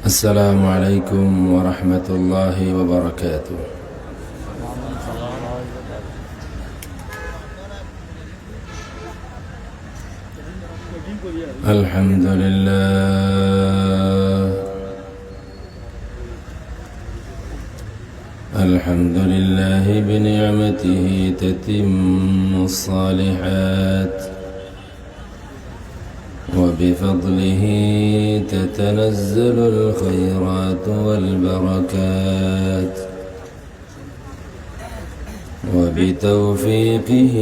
السلام عليكم ورحمة الله وبركاته. الحمد لله بنعمته تتم الصالحات، وبفضله تتنزل الخيرات والبركات، وبتوفيقه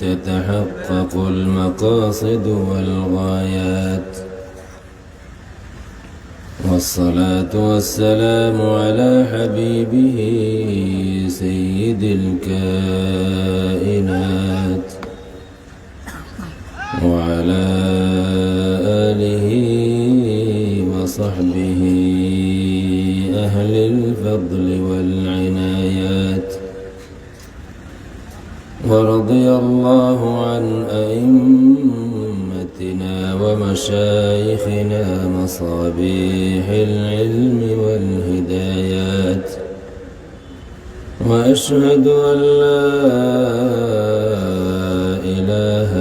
تتحقق المقاصد والغايات، والصلاة والسلام على حبيبه سيد الكائنات وعلى آله وصحبه أهل الفضل والعنايات، ورضي الله عن أئمتنا ومشايخنا مصابيح العلم والهدايات، وأشهد أن لا إله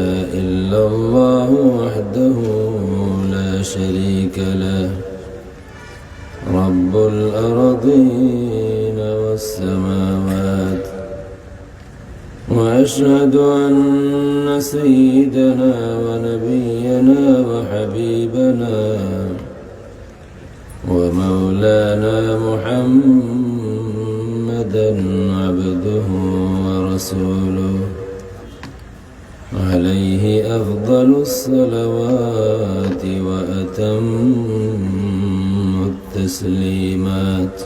إلا الله وحده لا شريك له، رب الأرضين والسماوات، وأشهد أن سيدنا ونبينا وحبيبنا ومولانا محمدا عبده ورسوله، عليه أفضل الصلوات وأتم التسليمات.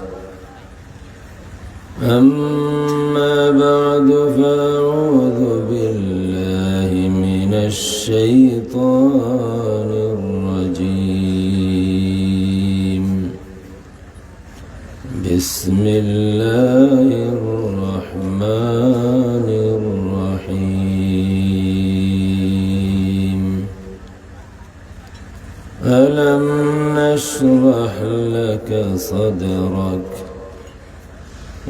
أما بعد، فأعوذ بالله من الشيطان الرجيم. بسم الله الرحمن الرحيم. ألم نشرح لك صدرك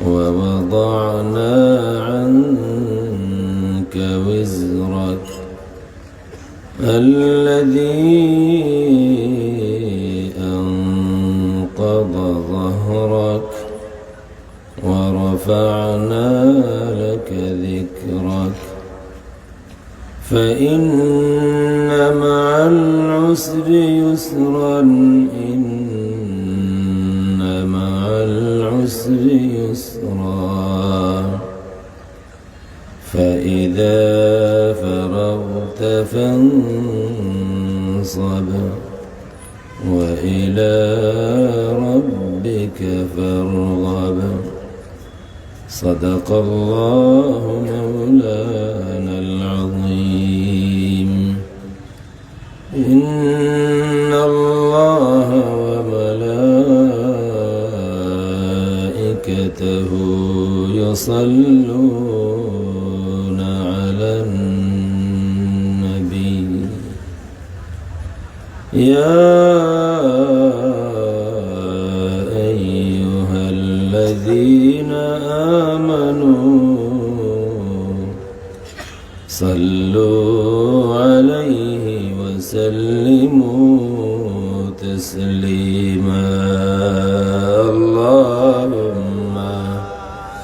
ووضعنا عنك وزرك الذي أنقض ظهرك، ورفعنا لك ذكرك، فإن مع العسر يسرا، إن مع العسر يسرا، فإذا فرغت فانصب، وإلى ربك فارغب. صدق الله مولانا العظيم. إن الله وملائكته يصلون على النبي، يا أيها الذين آمنوا صلوا عليه وسلموا تسليما. اللهم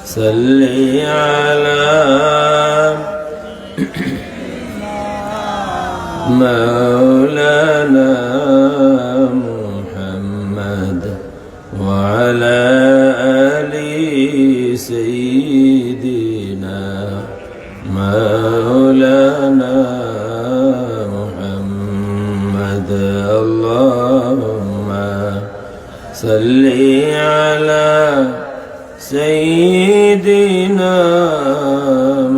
صل على مولانا محمد وعلى آل سيدنا مولانا محمد. اللهم صل على سيدنا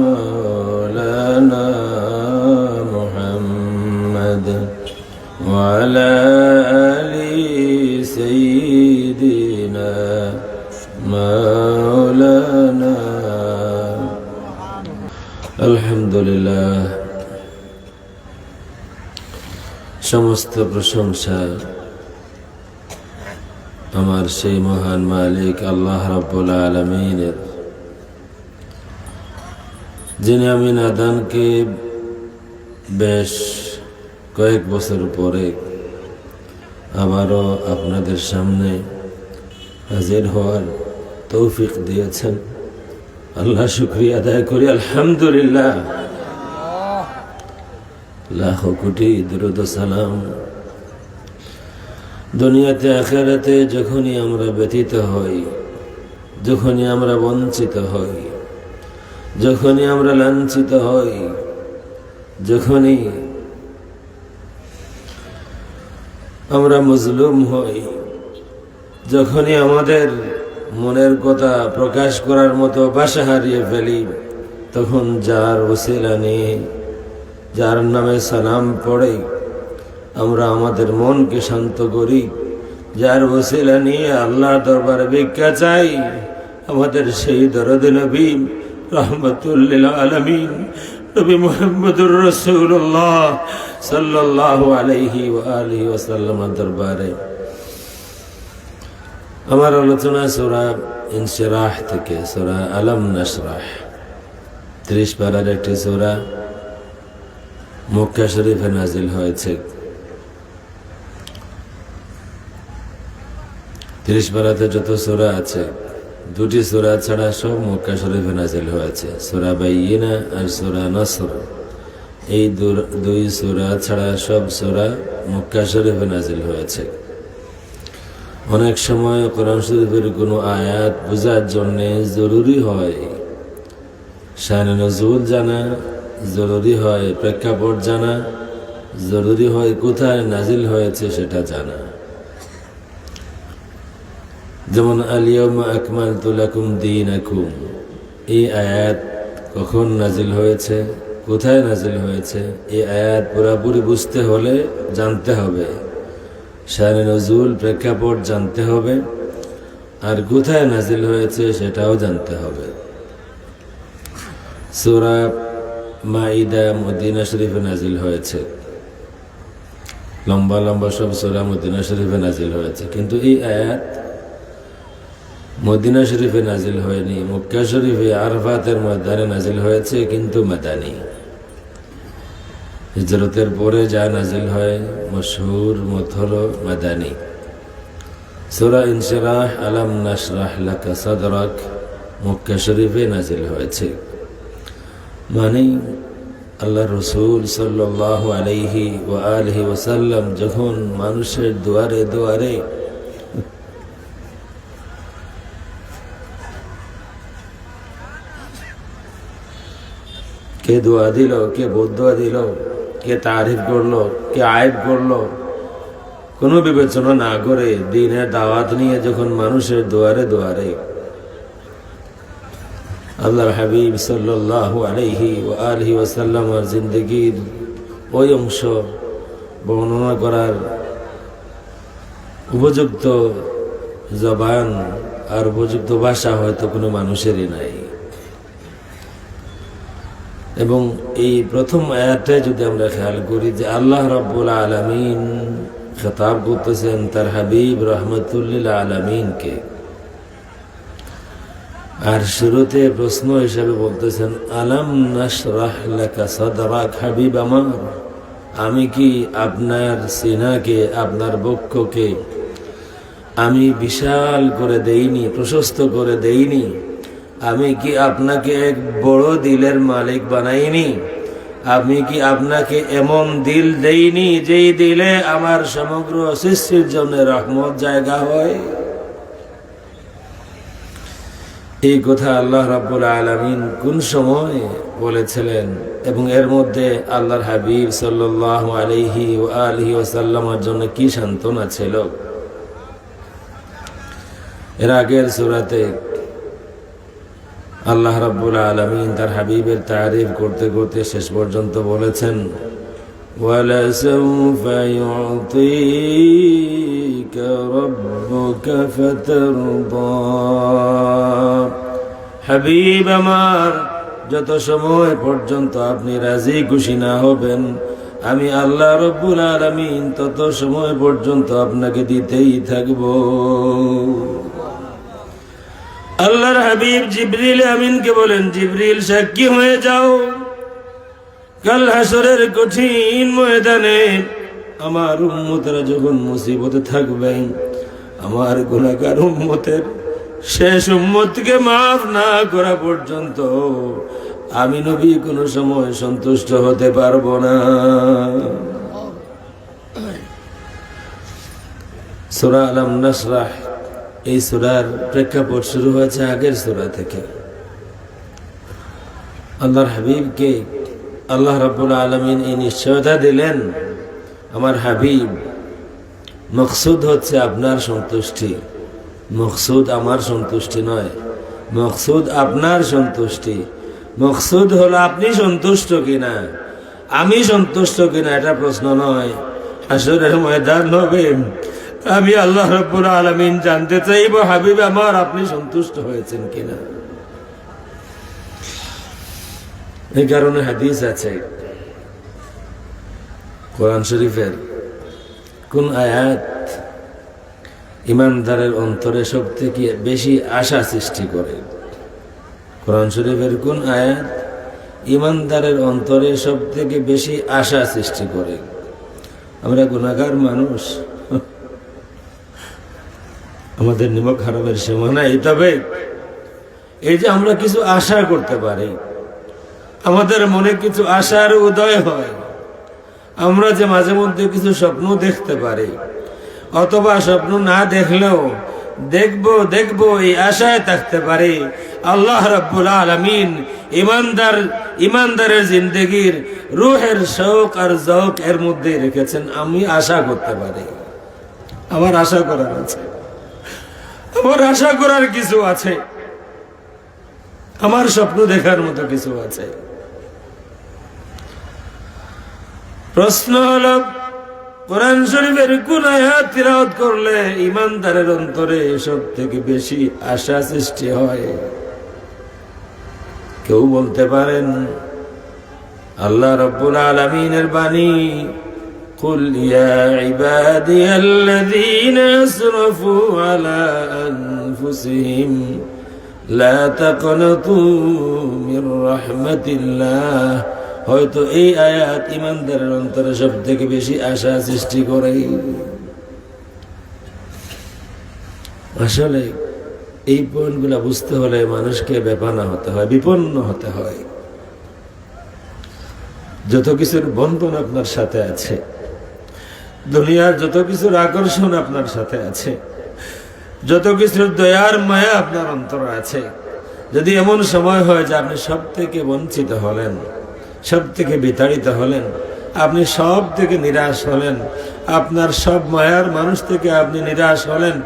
مولانا محمد وعلى آل سيدنا مولانا. الحمد لله সমস্ত প্রশংসা আমার সেই মহান মালিক আল্লাহ রাব্বুল আলামিনের, যিনি আমি নাদানকে বেশ কয়েক বছর পরে আবারও আপনাদের সামনে হাজির হওয়ার তৌফিক দিয়েছেন। আল্লাহ শুকরিয়া আদায় করি, আলহামদুলিল্লাহ। লাখো কোটি দুরূদ ও সালাম দুনিয়াতে আখিরাতে যখনই আমরা ব্যথিত হই, যখনই আমরা বঞ্চিত হই, যখনই আমরা লাঞ্ছিত হই, যখনই আমরা মজলুম হই, যখনই আমাদের মনের কথা প্রকাশ করার মতো ভাষা হারিয়ে ফেলি, তখন যার ওসিলা নিয়ে, যার নামে সালাম পড়ে আমরা আমাদের মনকে শান্ত করি, যার ওসিলা নিয়ে আল্লাহর দরবারে ভিক্ষা চাই, আমাদের সেই দরদে নবী রাহমাতুল লিল আলামিন নবী মুহাম্মদুর রাসূলুল্লাহ সাল্লাল্লাহু আলাইহি ওয়া আলিহি ওয়াসাল্লাম দরবারে আমার আলোচনা সূরা ইনশিরাহ থেকে, সূরা আলাম নাশরাহ 30 পারার একটি সূরা মক্কা শরীফে নাজিল হয়েছে। 30 পারাতে যত সূরা আছে, দুটি সূরা ছাড়া সব মক্কা শরীফে নাজিল হয়েছে, সূরা বাইয়িনা আর সূরা নসর। এই দুই সূরা ছাড়া সব সূরা মক্কা শরীফে নাজিল হয়েছে। অনেক সময় কোরআন শরীফের কোনো আয়াত বোঝার জন্য জরুরি হয় শানে নজুল জানা, জরুরি হয় প্রেক্ষাপট জানা, জরুরি হয় কোথায় নাজিল হয়েছে সেটা জানা। যেমন আল-ইয়াওমা আকমালতু লাকুম দীনাকুম, এই আয়াত কখন নাজিল হয়েছে, কোথায় নাজিল হয়েছে, এই আয়াত পুরাপুরি বুঝতে হলে জানতে হবে, শানে নজুল প্রেক্ষাপট জানতে হবে, আর কোথায় নাজিল হয়েছে সেটাও জানতে হবে। সূরা মাইদা মদিনা শরীফে নাজিল হয়েছে, লম্বা লম্বা সব সূরা মদিনা শরীফে নাজিল হয়েছে, কিন্তু এই আয়াত মদিনা শরীফে নাজিল হয়নি, মক্কা শরীফে আরফাতের ময়দানে নাজিল হয়েছে, কিন্তু মাদানী। হিজরতের পরে যা নাজিল হয় মশহুর মত হলো মাদানী। সূরা ইনশিরাহ আলাম নাশরাহ লাকা সাদরাক মক্কা শরীফে নাজিল হয়েছে। মানে আল্লাহ রসুল সাল্লাল্লাহু আলাইহি ওয়া আলিহি ওয়াসাল্লাম যখন মানুষের দুয়ারে দুয়ারে কে দোয়া দিল, কে বদুয়া দিল, কে তারিফ করলো, কে আয়েব করলো, কোনো বিবেচনা না করে দ্বীনের দাওয়াত নিয়ে যখন মানুষের দুয়ারে দুয়ারে আল্লাহর হাবিব সাল্লাল্লাহু আলাইহি ওয়া আলিহি ওয়াসাল্লামের জিন্দেগীর ওই অংশ বর্ণনা করার উপযুক্ত জবান আর উপযুক্ত ভাষা হয়তো কোনো মানুষেরই নাই। এবং এই প্রথম আয়াতে যদি আমরা খেয়াল করি যে আল্লাহ রাব্বুল আলামিন খেতাব করতেছেন তার হাবিব রাহমাতুল লিল আলামিনকে, আর শুরুতে প্রশ্ন হিসেবে বলতেছেন আলাম নাশরাহ লাকা সাদরাক, হাবিব আমার, আমি কি আপনার সিনাকে, আপনার বক্ষকে আমি বিশাল করে দেইনি, প্রশস্ত করে দেইনি? আমি কি আপনাকে এক বড় দিলের মালিক বানাইনি? আমি কি আপনাকে এমন দিল দেইনি যেই দিলে আমার সমগ্র সৃষ্টির জন্য রহমত জায়গা হয়? এই কথা আল্লাহ রাব্বুল আলামিন কোন সময় বলেছিলেন, এবং এর মধ্যে আল্লাহর হাবিব সাল্লাল্লাহু আলাইহি ওয়া আলিহি ওয়াসাল্লামের জন্য কি সান্ত্বনা ছিল। এর আগের সূরাতে আল্লাহ রাব্বুল আলামিন তার হাবিবের তারিফ করতে করতে শেষ পর্যন্ত বলেছেন ওয়ালা সাউফা ইউতিকা রাব্বুকা ফাতারদা, হাবিব আমার, যত সময় পর্যন্ত আপনি রাজি খুশি না হবেন আমি আল্লাহ রব্বুল আলামিন তত সময় পর্যন্ত আপনাকে দিতেই থাকব। আল্লাহর হাবিব জিবরিল আমিনকে বলেন, জিবরিল সাক্ষী হয়ে যাও, কাল হাসরের কঠিন ময়দানে আমার উম্মতেরা যখন মুসিবতে থাকবে, আমার গুনাহগার উম্মতের শেষ উম্মতকে মাফ না করা পর্যন্ত আমি নবী কোনো সময় সন্তুষ্ট হতে পারবো না। সূরা আলাম নাশরাহ, এই সূরার প্রেক্ষাপট শুরু হয়েছে আগের সূরা থেকে। আল্লাহর হাবিবকে আল্লাহ রাব্বুল আলামিন এই নিশ্চয়তা দিলেন, আমার হাবিব, মকসুদ হচ্ছে আপনার সন্তুষ্টি, মকসুদ আমার সন্তুষ্টি নয়, মকসুদ আপনার সন্তুষ্টি। মকসুদ হলো আপনি সন্তুষ্ট কিনা, আমি সন্তুষ্ট কিনা, এটা প্রশ্ন নয়। হাসরের ময়দান হবে, আমি আল্লাহ রাব্বুল আলামিন জানতে চাইব, হাবিব আমার, আপনি সন্তুষ্ট হয়েছেন কিনা। এই কারণে হাদিস আছে, কোরআন শরীফের কোন আয়াত ইমানদারের অন্তরে সব থেকে বেশি আশা সৃষ্টি করে? কোরআন শরীফের কোন আয়াত ইমানদারের অন্তরে সব থেকে বেশি আশা সৃষ্টি করে? আমরা গুনাহগার মানুষ, আমাদের নিমক হারামের সীমা নাই, তবে এই যে আমরা কিছু আশা করতে পারি, আমাদের মনে কিছু আশার উদয় হয়, আমরা যে মাঝে মধ্যে কিছু স্বপ্ন দেখতে পারি, অথবা স্বপ্ন না দেখলেও দেখবো এই আশায় থাকতে পারি আল্লাহ রাব্বুল আলামিন ইমানদারের জিন্দেগির রূহের শৌক আর যৌক এর মধ্যে রেখেছেন। আমি আশা করতে পারি, আমার আশা করার আছে, আমার আশা করার কিছু আছে, আমার স্বপ্ন দেখার মতো কিছু আছে। প্রশ্ন হলো, কোরআন শরীফের কোন আয়াত তিলাওয়াত করলে ইমানদারের অন্তরে সব থেকে বেশি আশা সৃষ্টি হয়? কেউ বলতে পারেন? আল্লাহ রাব্বুল আলামিনের বাণী, কুল ইয়া ইবাদিয়াল্লাযীনা আসরাফু আলা আনফুসিহিম লা তাকনাতু মির রাহমাতিল্লাহ। হয়তো এই আয়াত ইমানদারের অন্তরে সব থেকে বেশি আশা সৃষ্টি করে। আসলে এই পয়েন্টগুলা বুঝতে হলে মানুষকে বেপানা হতে হয়, বিপন্ন হতে হয়। যত কিছুর বন্ধন আপনার সাথে আছে, দুনিয়ার যত কিছুর আকর্ষণ আপনার সাথে আছে, যত কিছুর দয়ার মায়া আপনার অন্তরে আছে, যদি এমন সময় হয় যে আপনি সব থেকে বঞ্চিত হলেন, সব থেকে বিতাড়িত হলেন, আপনি সব থেকে নিরাশ হলেন, আপনার সব মায়ার মানুষ থেকে আপনি নিরাশ হলেন,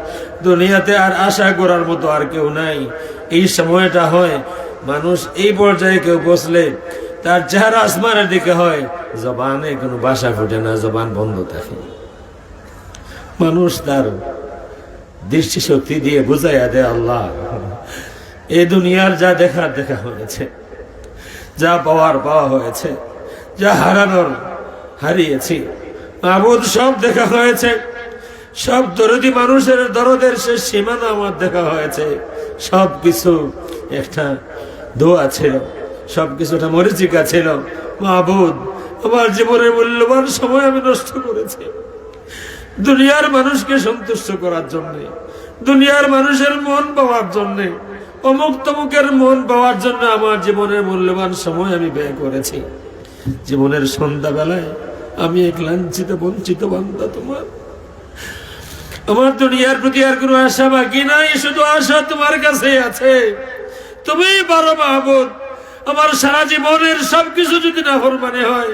দুনিয়াতে আর আশা করার মতো আর কেউ নাই, এই সময়টা হয় মানুষ এই পর্যায়ে কেউ বসলে তার চেহারা আসমানের দিকে হয়, জবানে কোনো ভাষা ফুটে না, জবান বন্ধ থাকে। মানুষ তার দৃষ্টিশক্তি দিয়ে বুঝাইয়া দেয়, আল্লাহ, এই দুনিয়ার যা দেখার দেখা হয়েছে, যা পাওয়ার পাওয়া হয়েছে, যা হারানোর হারিয়েছি, মাবুদ সব দেখা হয়েছে, সব দরদি মানুষের দরদের শেষ সীমানা আমার দেখা হয়েছে, সব কিছু একটা দোয়া ছিল, সব কিছু একটা মরিচিকা ছিল। মাবুদ, আমার জীবনের মূল্যবান সময় আমি নষ্ট করেছি দুনিয়ার মানুষকে সন্তুষ্ট করার জন্য, দুনিয়ার মানুষের মন পাওয়ার জন্য, অমুক তমুকের মন পাওয়ার জন্য আমার জীবনের মূল্যবান সময় আমি ব্যয় করেছি। জীবনের সন্ধ্যাবেলায় আমি এক লাঞ্ছিত বঞ্চিত বান্দা তোমার, আমার দুনিয়ার প্রতি আর কোনো আশা বাকি নাই, শুধু আশা তোমার কাছে আছে। তুমি পারো মাহবুব, আমার সারা জীবনের সবকিছু যদি নাফরমানি হয়,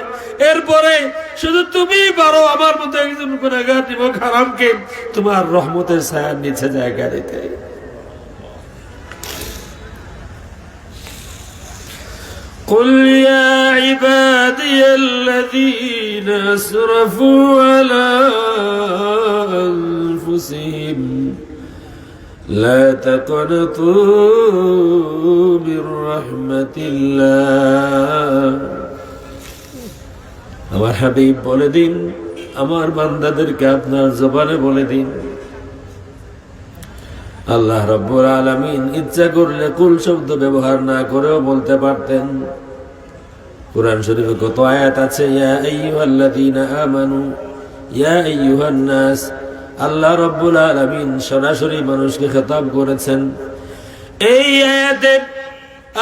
এরপরে শুধু তুমি পারো আমার মতো একজন গুনাহগার নিমক হারামকে তোমার রহমতের ছায়ার নিচে জায়গা দিতে। قل يا عبادي الذين أسرفوا على أنفسهم لا تقنطوا من رحمة الله আমার হাবিব বলে দিন, আমার বান্দাদেরকে আপনার জবানে বলে দিন। আল্লাহ রাব্বুল আলামিন ইচ্ছা করলে কুল শব্দ ব্যবহার না করেও বলতে পারতেন। কুরআন শরীফে কত আয়াত আছে, ইয়া আইয়ুহাল্লাযীনা আমানু, ইয়া আইয়ুহান নাস। আল্লাহ রাব্বুল আলামিন সরাসরি মানুষকে খেতাব করেছেন। এই আয়াতে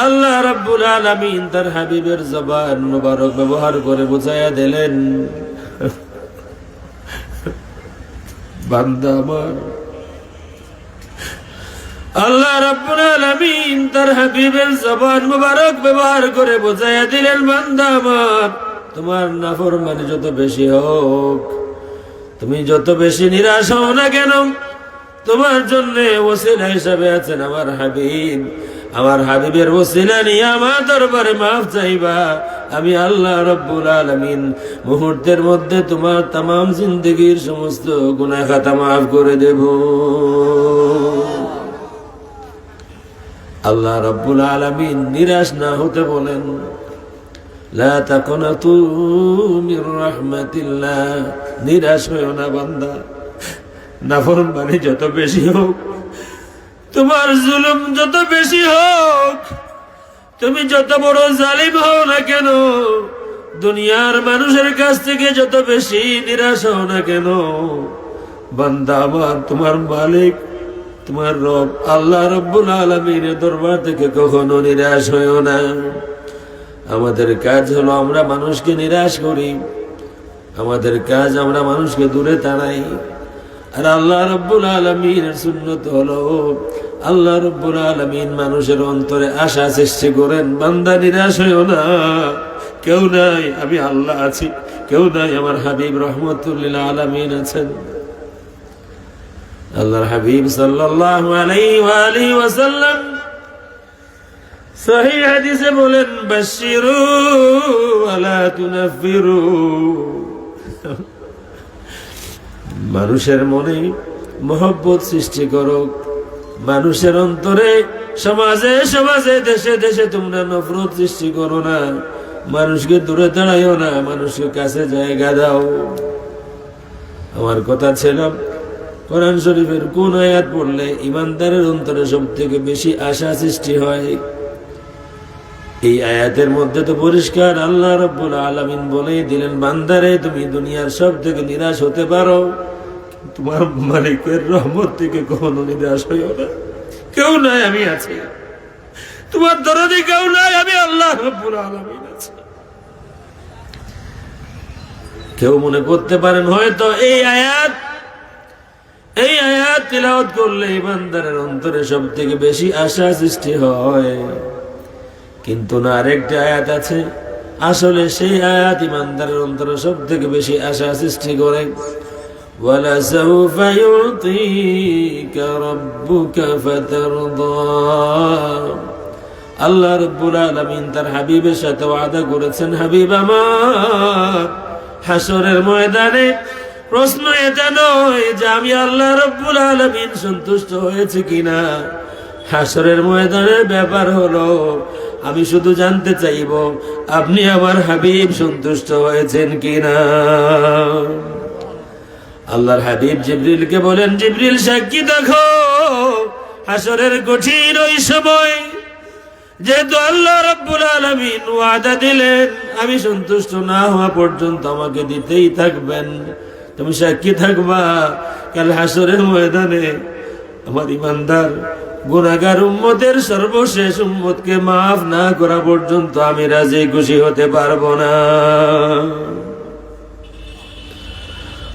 আল্লাহ রাব্বুল আলামিন তার হাবিবের জবান মুবারক ব্যবহার করে বুঝাইয়া দিলেন, বান্দা আমার। আল্লাহ রাব্বুল আলামিন তার হাবিবের জবান মুবারক ব্যবহার করে বুঝাইয়া দিলেন, বান্দা আমার, তোমার নাফরমানি যত বেশি হোক, তুমি যত বেশি নিরাশ হও না কেন, তোমার জন্য ওসিলা হিসাবে আছেন আমার হাবিব। আমার হাবিবের ওসিলা নিয়ে আমার দরবারে মাফ চাইবা, আমি আল্লাহ রাব্বুল আলামিন মুহূর্তের মধ্যে তোমার তামাম জিন্দেগীর সমস্ত গুনাহ খাতা মাফ করে দেব। আল্লাহ রাব্বুল আলামিন নিরাশ না হতে বলেন, লা তাকুনাতু মির রাহমাতিল্লাহ, নিরাশ হয়ো না বান্দা। নাফরমানি যত বেশি হোক, তোমার জুলুম যত বেশি হোক, তুমি যত বড় জালিম হও না কেন, দুনিয়ার মানুষের কাছ থেকে যত বেশি নিরাশ হও না কেন, বান্দা আমার, তোমার মালিক, তোমার রব আল্লাহ রাব্বুল আলামিনের দরবার থেকে কখনো নিরাশ হইও না। আমাদের কাজ হলো আমরা মানুষকে নিরাশ করি, আমাদের কাজ আমরা মানুষকে দূরে তাড়াই। আর আল্লাহ রাব্বুল আলামিনের সুন্নত হলো, আল্লাহ রাব্বুল আলামিন মানুষের অন্তরে আশা সৃষ্টি করেন, বান্দা নিরাশ হইও না, কেউ নাই, আমি আল্লাহ আছি, কেউ নাই, আমার হাবিব রহমতুল লিল আলামিন আছেন। আল্লাহর হাবিব সাল্লাল্লাহু আলাইহি ওয়া আলিহি ওয়াসাল্লাম সহিহ হাদিসে বলেন, বাশশিরু ওয়া লা তুনাফিরু। মানুষের মনে মহব্বত সৃষ্টি করো, মানুষের অন্তরে, সমাজে সমাজে, দেশে দেশে তোমরা নফরত সৃষ্টি করো না, মানুষকে দূরে দাঁড়াইও না, মানুষকে কাছে জায়গা দাও। আমার কথা ছিল, কোরআন শরীফের কোন আয়াত পড়লে ইমানদারের অন্তরে সব থেকে বেশি আশা সৃষ্টি হয়? এই আয়াতের মধ্যে তো পরিষ্কার আল্লাহ রাব্বুল আলামিন বলেই দিলেন, বান্দারে, তুমি দুনিয়ার সব থেকে নিরাশ হতে পারো, তোমার মালিকের রহমত থেকে কখনো নিরাশ হইও না। কেউ নাই, আমি আছি, তোমার দরদি কেউ নাই, আমি আল্লাহ রাব্বুল আলামিন আছি। কেউ মনে করতে পারেন হয়তো এই আয়াত তিলাওয়াত করলে ইমানদারের অন্তরে সব থেকে বেশি আশা সৃষ্টি হয়, কিন্তু না, আরেকটা আয়াত আছে, আসলে সেই আয়াত ইমানদারের অন্তরে সব থেকে বেশি আশা সৃষ্টি করে। ওয়ালাসাউফা ইউতিকা রাব্বুকা ফাতারদা। আল্লাহ রাব্বুল আলামিন তার হাবিবের সাথে ওয়াদা করেছেন, হাবিব আমার, হাসরের ময়দানে প্রশ্ন এটা নয় যে আমি আল্লাহ রাব্বুল আলামিন সন্তুষ্ট হয়েছে কিনা, হাসরের ময়দানের ব্যাপার হলো আমি শুধু জানতে চাইব আপনি আমার হাবিব সন্তুষ্ট হয়েছেন কিনা। আল্লাহর হাবিব জিবরিলকে বলেন, জিবরিল সাক্ষী দেখো, হাসরের কঠিন ওই সময় যেহেতু আল্লাহ রাব্বুল আলামিন ওয়াদা দিলেন আমি সন্তুষ্ট না হওয়া পর্যন্ত আমাকে দিতেই থাকবেন, তুমি সাক্ষী থাকবা, কাল হাসরের ময়দানে আমার ইমানদার গুনাহগার উম্মতের সর্বশেষ উম্মতকে মাফ না করা পর্যন্ত আমি রাজি খুশি হতে পারবো না।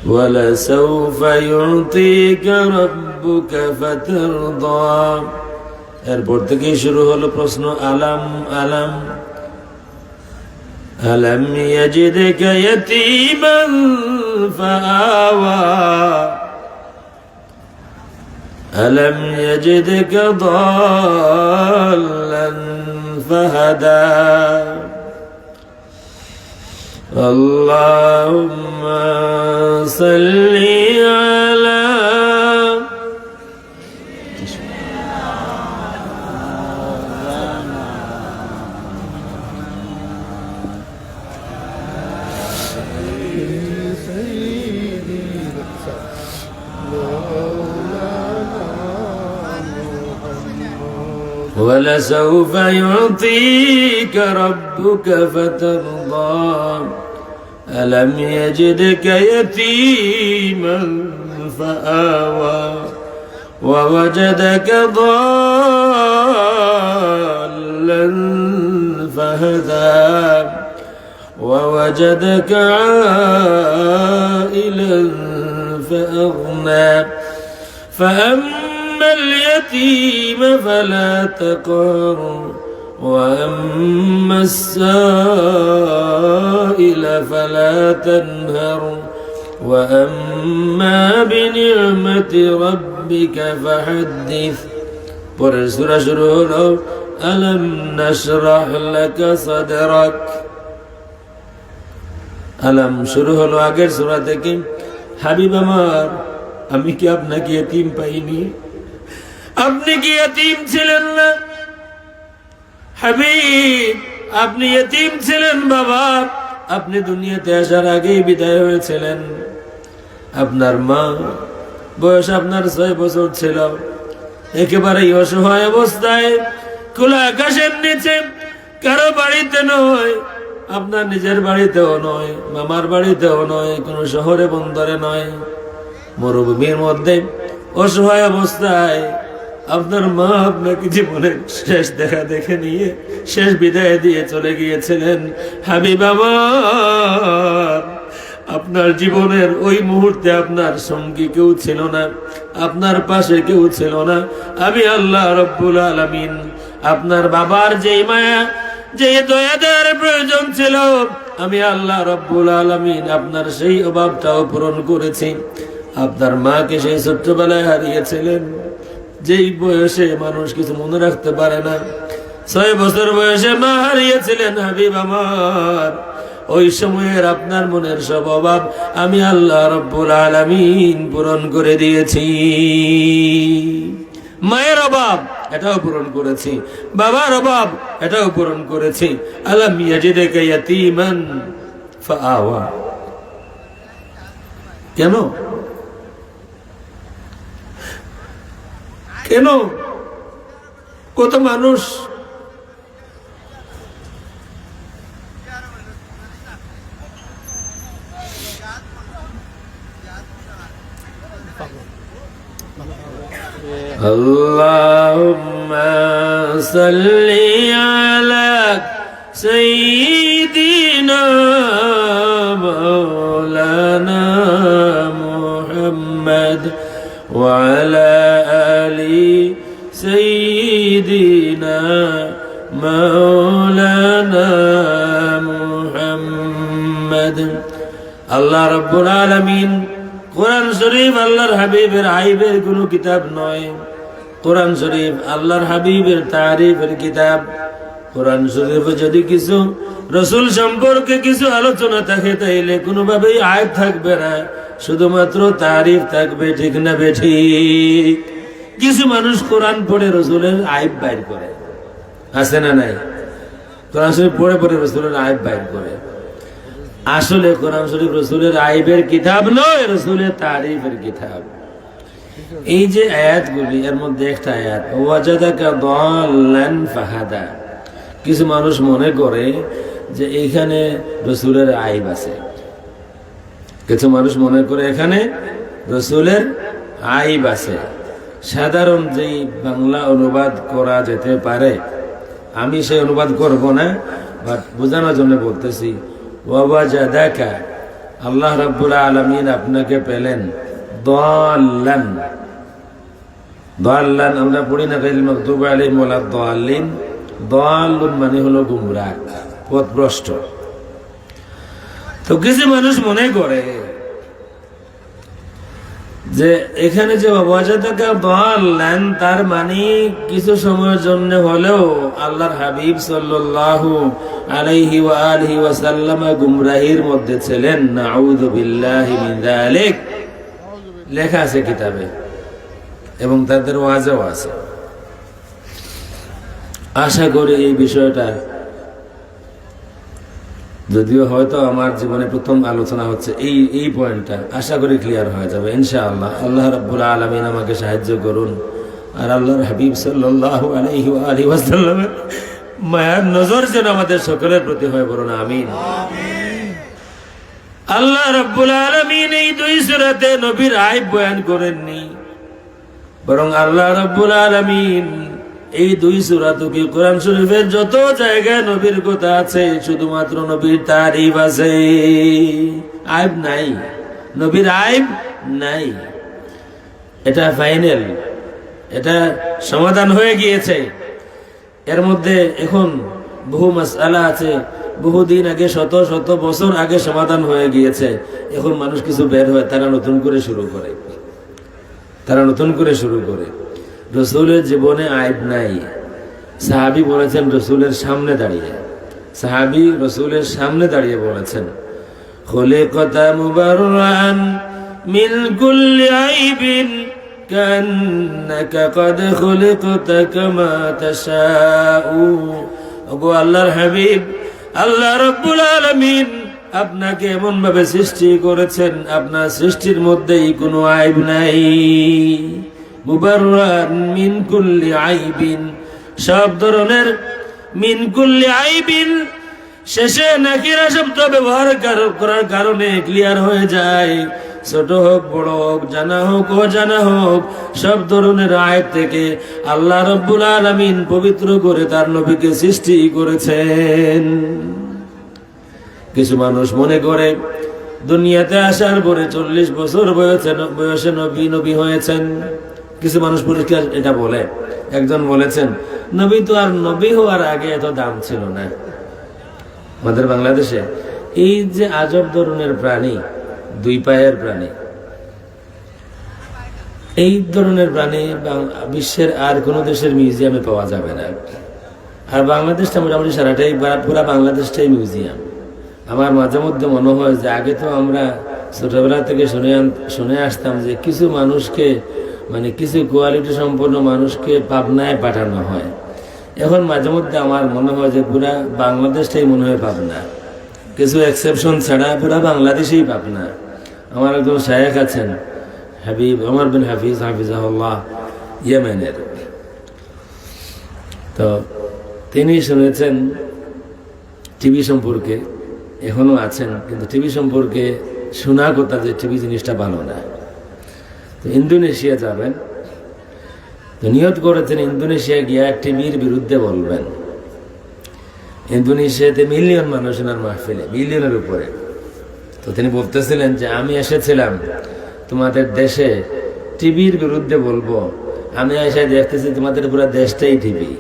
ওয়ালাসাউফা ইউতিকা রাব্বুকা ফাতারদা। এরপর থেকেই শুরু হলো প্রশ্ন, আলাম আলাম আলাম ইয়াজিদকা ইয়াতীমান ফাআওয়া আলাম ইয়াজিদকা দাল্লান ফাহাদা। আল্লাহুম্মা সাল্লি আলা ولسوف يعطيك ربك فترضى ألم يجدك يتيما فآوى ووجدك ضالا فهدى ووجدك عائلا فأغنى فأما اليتيم فلا تقهر وأما السائل فلا تنهر وأما بنعمة ربك فحدث পরের সূরা শুরু হলো ألم نشرح لك صدرك আলাম শুরু হলো আগের সূরা থেকে হাবিব আমার আমি কি আপনাকে ইতিম পাইনি আপনি কি ইতিম ছিলেন না হাবিব আপনি ইতিম ছিলেন বাবা আপনি দুনিয়াতে আসার আগেই বিদায় হয়েছিলেন আপনার মা বয়স আপনার 6 বছর ছিল একেবারে অসহায় অবস্থায় খোলা আকাশের নিচে কারো বাড়িতে নয় আপনার নিজের বাড়িতেও নয় মামার বাড়িতেও নয় কোনো শহরে বন্দরে নয় মরুভূমির মধ্যে অসহায় অবস্থায় আপনার মা আপনাকে জীবনের শেষ দেখা দেখে নিয়ে শেষ বিদায় দিয়ে চলে গিয়েছিলেন হাবিব আমার আপনার জীবনের ওই মুহূর্তে আপনার সঙ্গী কেউ ছিল না আপনার পাশে কেউ ছিল না আমি আল্লাহ রব্বুল আলামিন আপনার বাবার যেই মায়া যে দয়া দেওয়ার প্রয়োজন ছিল আমি আল্লাহ রব্বুল আলামিন আপনার সেই অভাবটাও পূরণ করেছি আপনার মাকে সেই ছোট্টবেলায় হারিয়েছিলেন যেই বয়সে মানুষ কিছু মনে রাখতে পারে না 6 বছর বয়সে মা হারিয়েছিলেন হাবিব আমার ওই সময়ের আপনার মনের সব অভাব আমি আল্লাহ রব্বুল আলামিন পূরণ করে দিয়েছি মায়ের অভাব এটাও পূরণ করেছি বাবার অভাব এটাও পূরণ করেছি আলাম ইয়াজিদকা ইয়াতীমান ফাআওয়া কেন কেন কত মানুষ اللهم صل على سيدنا مولانا محمد وعلى آل سيدنا مولانا محمد الله رب العالمين কোরআন শরীফ আল্লাহর হাবিবের আইবের কোনো কিতাব নয় কোরআন শরীফ আল্লাহর হাবিবের তারিফের কিতাব কোরআন শরীফে যদি কিছু রাসূল সম্পর্কে কিছু আলোচনা থাকে তাইলে কোনোভাবেই আয়াত থাকবে না শুধুমাত্র তারিফ থাকবে ঠিক না বেঠিক কিছু মানুষ কোরআন পড়ে রাসূলের আইব বাইর করে আছে না নাই কোরআন শরীফ পড়ে পড়ে রাসূলের আইব বাইর করে আসলে কোরআন শরীফ রাসূলের আইবের কিতাব নয় রাসূলের তারিফের কিতাব এই যে আয়াতগুলি এর মধ্যে একটা আয়াত ওয়াজাদাকা দাল্লান ফাহাদা কিছু মানুষ মনে করে যে এইখানে রাসূলের আইব আছে কিছু মানুষ মনে করে এখানে রাসূলের আইব আছে সাধারণ যেই বাংলা অনুবাদ করা যেতে পারে আমি সেই অনুবাদ করব না বাট বোঝানোর জন্য বলতেছি ওয়াজাদাকা আল্লাহ রাব্বুল আলামিন আপনাকে পেলেন দাল্লান দাল্লান আমরা পড়ি না গায়রুল মাগদুবি আলাইহিম ওয়ালাদ দাল্লিন দাল্লুন মানে হলো গুমরাহ পথভ্রষ্ট তো কিছু মানুষ মনে করে যে এখানে যে ওয়াজাদাকা দাল্লান তার মানে কিছু সময়ের জন্য হলেও আল্লাহর হাবিব সাল্লাল্লাহু আলাইহি ওয়া আলিহি ওয়াসাল্লাম গুমরাহির মধ্যে ছিলেন নাউযু বিল্লাহি মিন যালিক লেখা আছে কিতাবে এবং তাদের ওয়াজও আছে আশা করি এই বিষয়টা যদিও হয়তো আমার জীবনে প্রথম আলোচনা হচ্ছে এই পয়েন্টটা আশা করি ক্লিয়ার হয়ে যাবে ইনশাআল্লাহ আল্লাহ রাব্বুল আলামিন আমাকে সাহায্য করুন আর আল্লাহর হাবিব সাল্লাল্লাহু আলাইহি ওয়া আলিহি ওয়াসাল্লামের মায়ার নজর যেন আমাদের সকলের প্রতি হয়, বলুন আমিন। আল্লাহ রাব্বুল আলামিন এই দুই সূরাতে নবীর আইব বয়ান করেননি, বরং আল্লাহ রাব্বুল আলামিন এই দুই সূরাতে কোরআন শরীফের যত জায়গায় নবীর কথা আছে শুধুমাত্র নবীর তারিফ আছে, আইব নাই, নবীর আইব নাই। এটা ফাইনাল, এটা সমাধান হয়ে গিয়েছে। এর মধ্যে এখন বহু মাসআলা আছে, বহুদিন আগে, শত শত বছর আগে সমাধান হয়ে গিয়েছে। এখন মানুষ কিছু বের হয়, তারা নতুন করে শুরু করে, রসুলের জীবনে আইব নাই। সাহাবী বলেছেন রসুলের সামনে দাঁড়িয়ে বলেছেন, খুলিকতা মুবাররান মিন কুল্লি আইবিন কান্নাকা কদ খুলিকতা কামা তাশাউ। ওগো আল্লাহর হাবিব, আল্লাহ রাব্বুল আলামিন আপনাকে এমন ভাবে সৃষ্টি করেছেন, আপনার সৃষ্টির মধ্যেই কোনো আইব নাই। মুবাররান মিন কুল্লি আইবিন, সব ধরনের, মিন কুল্লি আইবিন শেষে নাকিরা শব্দ ব্যবহার করার কারণে ক্লিয়ার হয়ে যায়। ছোট হোক বড় হোক, জানা হোক অজানা হোক, সব ধরনের আয়াত থেকে আল্লাহ রাব্বুল আলামিন পবিত্র করে তার নবীকে সৃষ্টি করেছেন। কিছু মানুষ মনে করে দুনিয়াতে আসার পরে 40 বছর বয়সে নবী হয়েছেন। কিছু মানুষ পরিষ্কার এটা বলে। একজন বলেছেন, নবী তো আর নবী হওয়ার আগে এত দাম ছিল না। আমাদের বাংলাদেশে এই যে আজব ধরনের প্রাণী, 2 পায়ের প্রাণী, এই ধরনের প্রাণী বিশ্বের আর কোনো দেশের মিউজিয়ামে পাওয়া যাবে না। আর বাংলাদেশটা মোটামুটি সারাটাই, পুরা বাংলাদেশটাই মিউজিয়াম। আমার মাঝে মধ্যে মনে হয় যে আগে তো আমরা ছোটবেলা থেকে শুনে আসতাম যে কিছু মানুষকে, মানে কিছু কোয়ালিটি সম্পন্ন মানুষকে পাবনায় পাঠানো হয়। এখন মাঝে মধ্যে আমার মনে হয় যে পুরা বাংলাদেশটাই মনে হয় পাবনা, কিছু এক্সেপশন ছাড়া পুরা বাংলাদেশেই পাবনা। আমার একজন শায়েখ আছেন, হাবিব ওমর বিন হাফিজ হাফিজাহুল্লাহ, ইয়েমেনের। তো তিনি শুনেছেন টিভি সম্পর্কে, এখনো আছেন, কিন্তু টিভি সম্পর্কে শোনা কথা যে টিভি জিনিসটা ভালো না। তো ইন্দোনেশিয়া যাবেন, তো নিয়ত করেছেন ইন্দোনেশিয়া গিয়া টিভির বিরুদ্ধে বলবেন। ইন্দোনেশিয়াতে মিলিয়ন মানুষ ওনার মাহফিলে, মিলিয়নের উপরে। তো তিনি বলতেছিলেন যে আমি এসেছিলাম তোমাদের দেশে টিভির বিরুদ্ধে বলবো, আমি এসে দেখতেছি তোমাদের পুরো দেশটাই টিভি।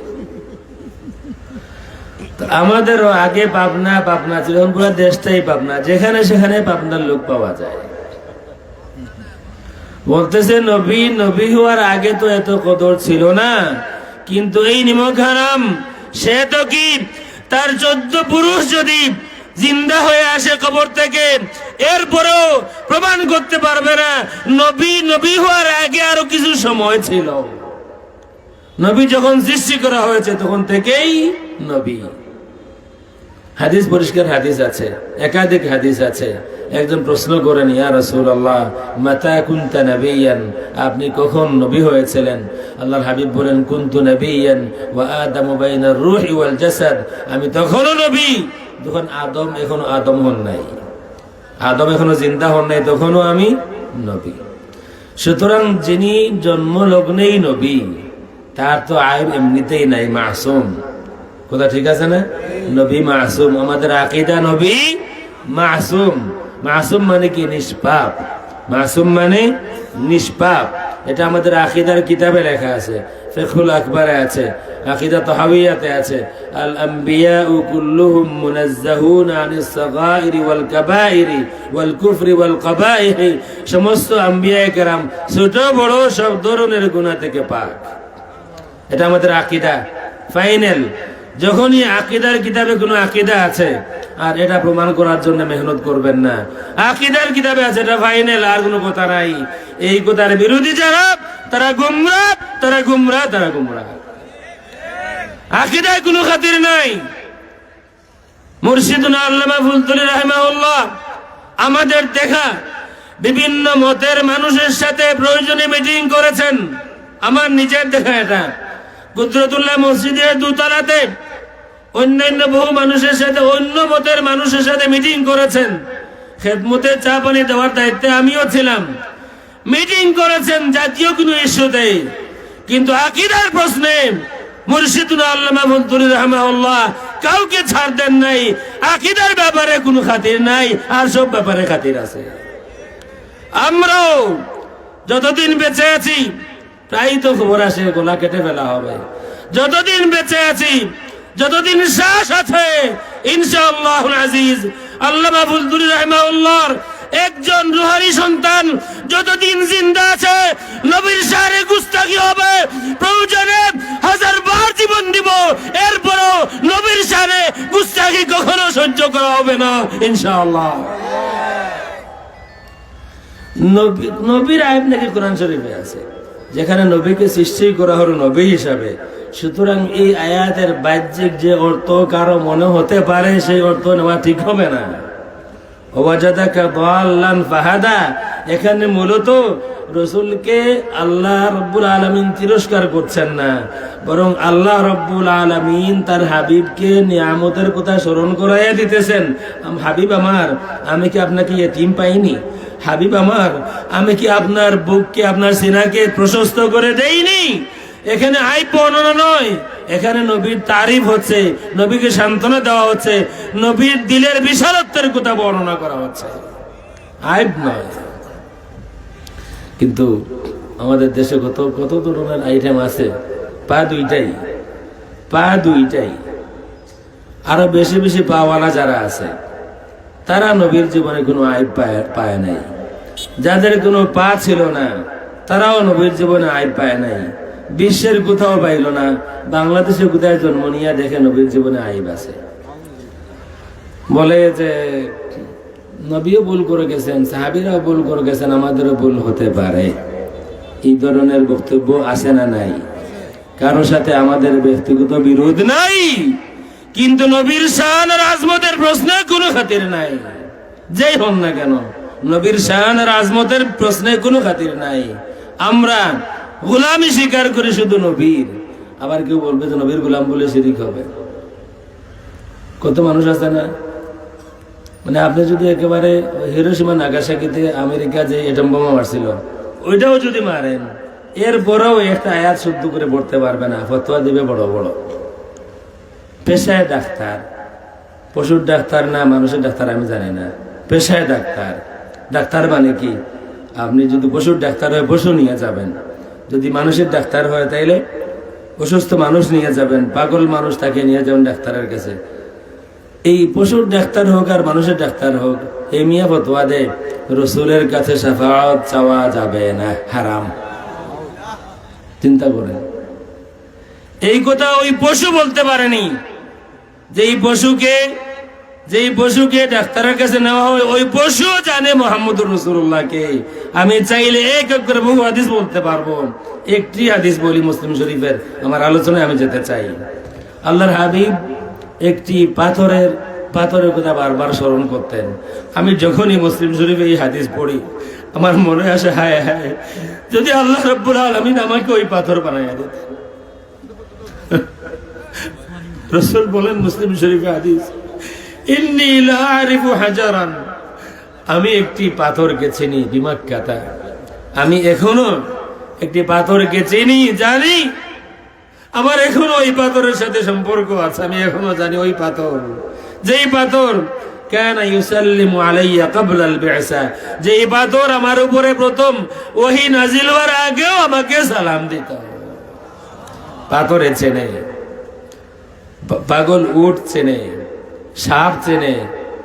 আমাদেরও আগে পাবনা ছিল, পুরো দেশটাই পাবনা, যেখানে সেখানে পাবনার লোক পাওয়া যায়। বলতেছে নবী হওয়ার আগে তো এত কদর ছিল না, কিন্তু এই নিমক হারাম সে তো কি তার 14 পুরুষ যদি জিন্দা হয়ে আসে কবর থেকে, এরপরেও প্রমাণ করতে পারবে না নবী হওয়ার আগে আরো কিছু সময় ছিল। নবী যখন সৃষ্টি করা হয়েছে তখন থেকেই নবী। হাদিস, পরিষ্কার হাদিস আছে, একাধিক হাদিস আছে। একজন প্রশ্ন করেন, ইয়া রাসূলুল্লাহ মাতা কুনতা নবিয়ান, আপনি কখন নবী হয়েছিলেন? আল্লাহর হাবিব বলেন, কুনতু নবিয়ান ওয়া আদামু বাইনার রূহি ওয়াল জাসাদ, আমি তখনও নবী যখন এখনো আদম হন নাই, আদম এখনো জিন্দা হন নাই, তখনও আমি নবী। সুতরাং যিনি জন্মলগ্নেই নবী, তার তো আইব এমনিতেই নাই, মাসুম। কথা ঠিক আছে না? নবী মাসুম। আমাদের আকীদা নবী মাসুম। মাসুম মানে কি? নিষ্পাপ। মাসুম মানে নিষ্পাপ। এটা আমাদের আকীদার কিতাবে লেখা আছে, ফিকহুল আকবরে আছে, আকীদা তাহাউইয়াতে আছে। আল আম্বিয়াউ কুল্লুহুম মুনাজ্জাহুন আনিস সাগাইরি ওয়াল কাবাইরি ওয়াল কুফরি ওয়াল কাবাইহি, সমস্ত আম্বিয়ায়ে কেরাম ছোট বড় সব ধরনের গুনাহ থেকে পাক। এটা আমাদের আকীদা ফাইনাল। যখনই আকীদার কিতাবে কোনো আকীদা আছে, আর এটা প্রমাণ করার জন্য মেহনত করবেন না, আকীদার কিতাবে আছে, এটা ফাইনাল, আর কোনো কথা নাই। এই কথার বিরোধী যারা, তারা গুমরাহ। আকীদায় কোনো খাতির নাই। মুর্শিদুনা আল্লামা ফুলতুলি রাহিমাহুল্লাহ আমাদের দেখা বিভিন্ন মতের মানুষের সাথে প্রয়োজনে মিটিং করেছেন। আমার নিজের দেখা এটা। কুদরতুল্লাহ মসজিদের দোতলাতে অন্যান্য বহু মানুষের সাথে, অন্য মতের মানুষের সাথে মিটিং করেছেন। খেদমতে চা পানি দেওয়ার দায়িত্বে আমিও ছিলাম। মিটিং করেছেন জাতীয় কোনো ইস্যুতে, কিন্তু আকীদার প্রশ্নে মুর্শিদুল আল্লামা মুনতারি রাহিমাহুল্লাহ কাউকে ছাড় দেন নাই। আকীদার ব্যাপারে কোনো খাতির নাই, আর সব ব্যাপারে খাতির আছে। আমরাও যতদিন বেঁচে আছি, প্রায় তো খবর আসে গলা কেটে ফেলা হবে, যতদিন বেঁচে আছি, যতদিন শ্বাস আছে, ইনশাআল্লাহুল আজিজ আল্লামা মুনতারি রাহিমাহুল্লাহর একজন রুহানি সন্তান যতদিন জিন্দা আছে, নবীর শানে গুস্তাখি হবে, প্রয়োজনে 1000 বার জীবন দিব, এরপরও নবীর শানে গুস্তাখি কখনো সহ্য করা হবে না ইনশাআল্লাহ। নবীর আয়াত নাকি কোরআন শরীফে আছে, যেখানে নবীকে সৃষ্টি করা হলো নবী হিসাবে। সুতরাং এই আয়াতের বাহ্যিক যে অর্থ কারো মনে হতে পারে, সেই অর্থ নেওয়া ঠিক হবে না। ওয়াজাদাকা দাল্লান ফাহাদা, এখানে মূলত রাসূলকে আল্লাহ রাব্বুল আলামিন তিরস্কার করছেন না, বরং আল্লাহ রাব্বুল আলামিন তার হাবিবকে নিয়ামতের কথা স্মরণ করাইয়া দিতেছেন। হাবিব আমার, আমি কি আপনাকে ইয়েতিম পাইনি? হাবিব আমার, আমি কি আপনার বুককে, আপনার সিনাকে প্রশস্ত করে দেইনি? এখানে আইব বর্ণনা নয়, এখানে নবীর তারিফ হচ্ছে, নবীকে সান্ত্বনা দেওয়া হচ্ছে, নবীর দিলের বিশালত্বের কথা বর্ণনা করা হচ্ছে, আইব নয়। কিন্তু আমাদের দেশে কত কত ধরনের আইটেম আছে, পা দুইটাই। আরো বেশি বেশি পাওয়ালা যারা আছে, তারা নবীর জীবনে কোনো আইব পায় নাই। যাদের কোনো পা ছিল না, তারাও নবীর জীবনে আইব পায় নাই। বিশ্বের কোথাও পাইল না, বাংলাদেশে কোথায় জন্ম নিয়ে দেখে নবীর জীবনে আইব আছে। বলে যে নবীও ভুল করে গেছেন, সাহাবীরাও ভুল করে গেছেন, আমাদেরও ভুল হতে পারে। এই ধরনের বক্তব্য আছে না নাই? কারোর সাথে আমাদের ব্যক্তিগত বিরোধ নাই, কিন্তু নবীর শান আর আজমতের প্রশ্নে কোনো খাতির নাই। যেই হন না কেন, নবীর শান আর আজমতের প্রশ্নে কোনো খাতির নাই। আমরা গোলামি স্বীকার করি শুধু নবীর। আবার কেউ বলবে যে নবীর গোলাম বলে শিরিক হবে। কত মানুষ আছে না, মানে আপনি যদি একেবারে হিরোশিমা নাগাসাকিতে আমেরিকা যে এটম বোমা মারছিল, ওইটাও যদি মারেন, এরপরেও একটা আয়াত শুদ্ধ করে পড়তে পারবে না, ফতোয়া দিবে বড় বড়। পেশায় ডাক্তার, পশুর ডাক্তার না মানুষের ডাক্তার আমি জানি না, পেশায় ডাক্তার। ডাক্তার মানে কি? আপনি যদি পশুর ডাক্তার হয় পশু নিয়ে যাবেন, যদি মানুষের ডাক্তার হয় তাইলে অসুস্থ মানুষ নিয়ে যাবেন, পাগল মানুষ তাকে নিয়ে যাবেন ডাক্তারের কাছে। এই পশুর ডাক্তার হোক আর মানুষের ডাক্তার হোক, এই মিয়া ফতোয়া দেয় রসুলের কাছে শাফাআত চাওয়া যাবে না, হারাম। চিন্তা করেন, এই কথা ওই পশু বলতে পারেনি। যেই পশুকে ডাক্তারের কাছে নেওয়া হয়, ওই পশু জানে মুহাম্মদুর রাসূলুল্লাহকে। আমি চাইলে এক এক করে বহু হাদিস বলতে পারবো। একটি হাদিস বলি মুসলিম শরীফের, আমার আলোচনায় আমি যেতে চাই। আল্লাহর হাবিব একটি পাথরের কথা বারবার স্মরণ করতেন। আমি যখনই মুসলিম শরীফে এই হাদিস পড়ি, আমার মনে আসে হায় হায়, যদি আল্লাহ রাব্বুল আলামিন আমাকে ওই পাথর বানাইয়া দিতেন। রাসূল বলেন মুসলিম শরীফে হাদিস, ইন্নী লা আরিফু হাজারান, আমি একটি পাথরকে চিনি, বিমাক্কাতা, আমি এখনো একটি পাথরকে চিনি, জানি, আমার এখনো ওই পাথরের সাথে সম্পর্ক আছে। আমি এখনো জানি ওই পাথর, যেই পাথর কানা ইউসাল্লিমু আলাইয়া ক্বাবলা আল বি'সা, যেই পাথর আমার উপরে প্রথম ওহী নাজিল হওয়ার আগেও আমাকে সালাম দিত। পাথরে চেনে, পাগল উট চেনে, সাপ চেনে,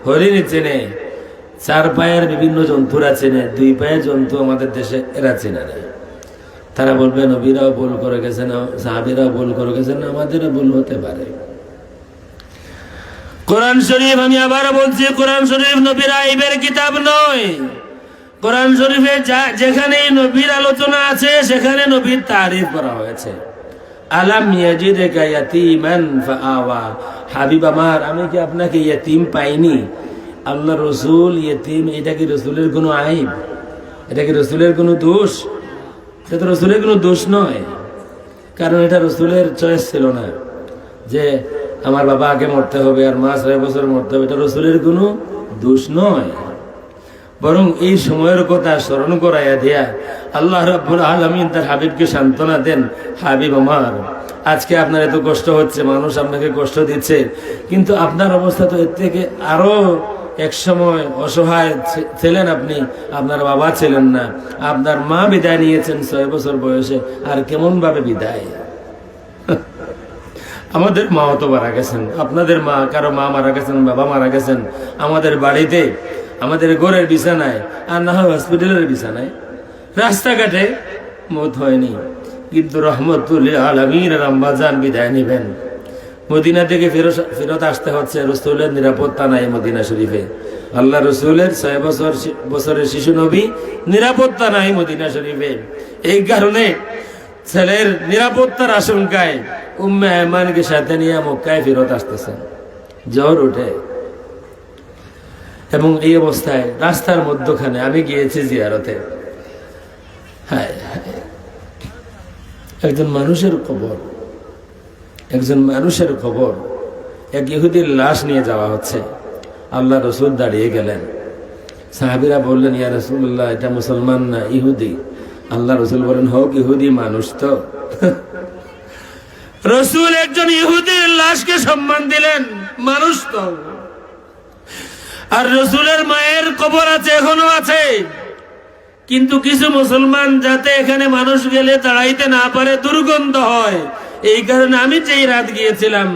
হরিণ চেনে, 4 পায়ের বিভিন্ন জন্তুরা চেনে, 2 পায়ের জন্তু আমাদের দেশে এরা চেনে না। তারা বলবে নবীরাও ভুল করে গেছেন, সাহাবীরাও ভুল করে গেছেন, আমাদেরও ভুল হতে পারে। কোরআন শরীফ, আমি আবার বলছি, কোরআন শরীফ নবীর আইবের কিতাব নয়। কোরআন শরীফে যেখানে নবীর আলোচনা আছে, সেখানে নবীর তারিফ করা হয়েছে। আলাম ইয়াজিদকা ইয়াতীমান ফাআওয়া, হাবিব আমার, আমি কি আপনাকে ইয়েতিম পাইনি? আল্লাহ রসুল ইয়েতিম, এটা কি রসুলের কোনো আইব? এটা কি রসুলের কোনো দোষ? এটা তো রসুলের কোনো দোষ নয়, কারণ এটা রসুলের চয়েস ছিল না যে আমার বাবা আগে মরতে হবে আর মা 6 বছর মরতে হবে। এটা রসুলের কোনো দোষ নয়, বরং এই সময়ের কথা স্মরণ করাইয়া দিয়া আল্লাহ রাব্বুল আলামিন তার হাবিবকে সান্ত্বনা দেন, হাবিব আমার, আজকে আপনার এত কষ্ট হচ্ছে, মানুষ আপনাকে কষ্ট দিচ্ছে, কিন্তু আপনার অবস্থা তো এর থেকে আরো এক সময় অসহায় ছিলেন আপনি, আপনার বাবা ছিলেন না, আপনার মা বিদায় নিয়েছেন 6 বছর বয়সে, আর কেমন ভাবে বিদায়? আমাদের মাও তো মারা গেছেন, আপনাদের মা, কারো মা মারা গেছেন, বাবা মারা গেছেন, আমাদের বাড়িতে, আমাদের ঘরের বিছানায়, আর না হয় হসপিটালের বিছানায়, রাস্তাঘাটে মত হয়নি। কিন্তু রহমতুল আলামিন আম্মাজান বিদায় নিবেন, মদিনা থেকে ফেরত আসতে হচ্ছে, রসুলের নিরাপত্তা নাই মদিনা শরীফে। আল্লাহ রসুলের 6 বছরের শিশু নবী, নিরাপত্তা নাই মদিনা শরীফে। এই কারণে ছেলের নিরাপত্তার আশঙ্কায় উম্মে আয়মানকে সাথে নিয়ে মক্কায় ফেরত আসতেছেন, জ্বর ওঠে। এবং এই অবস্থায় রাস্তার মধ্যখানে আমি গিয়েছি জিয়ারতে, একজন মানুষের খবর, এক ইহুদির লাশ নিয়ে যাওয়া হচ্ছে। আল্লাহ রসুল দাঁড়িয়ে গেলেন, সাহাবীরা বললেন, ইয়া রাসূলুল্লাহ, এটা মুসলমান না ইহুদি। আল্লাহ রসুল বলেন, হোক ইহুদি, মানুষ তো। রসুল একজন ইহুদির লাশকে সম্মান দিলেন, মানুষ তো। আর রসুলের মায়ের কবর আছে, এখনো আছে, কিন্তু কিছু মুসলমান যাতে এখানে মানুষ গেলে দাঁড়াইতে না পারে, দুর্গন্ধ হয়, এই কারণে আমি যেই রাত গিয়েছিলাম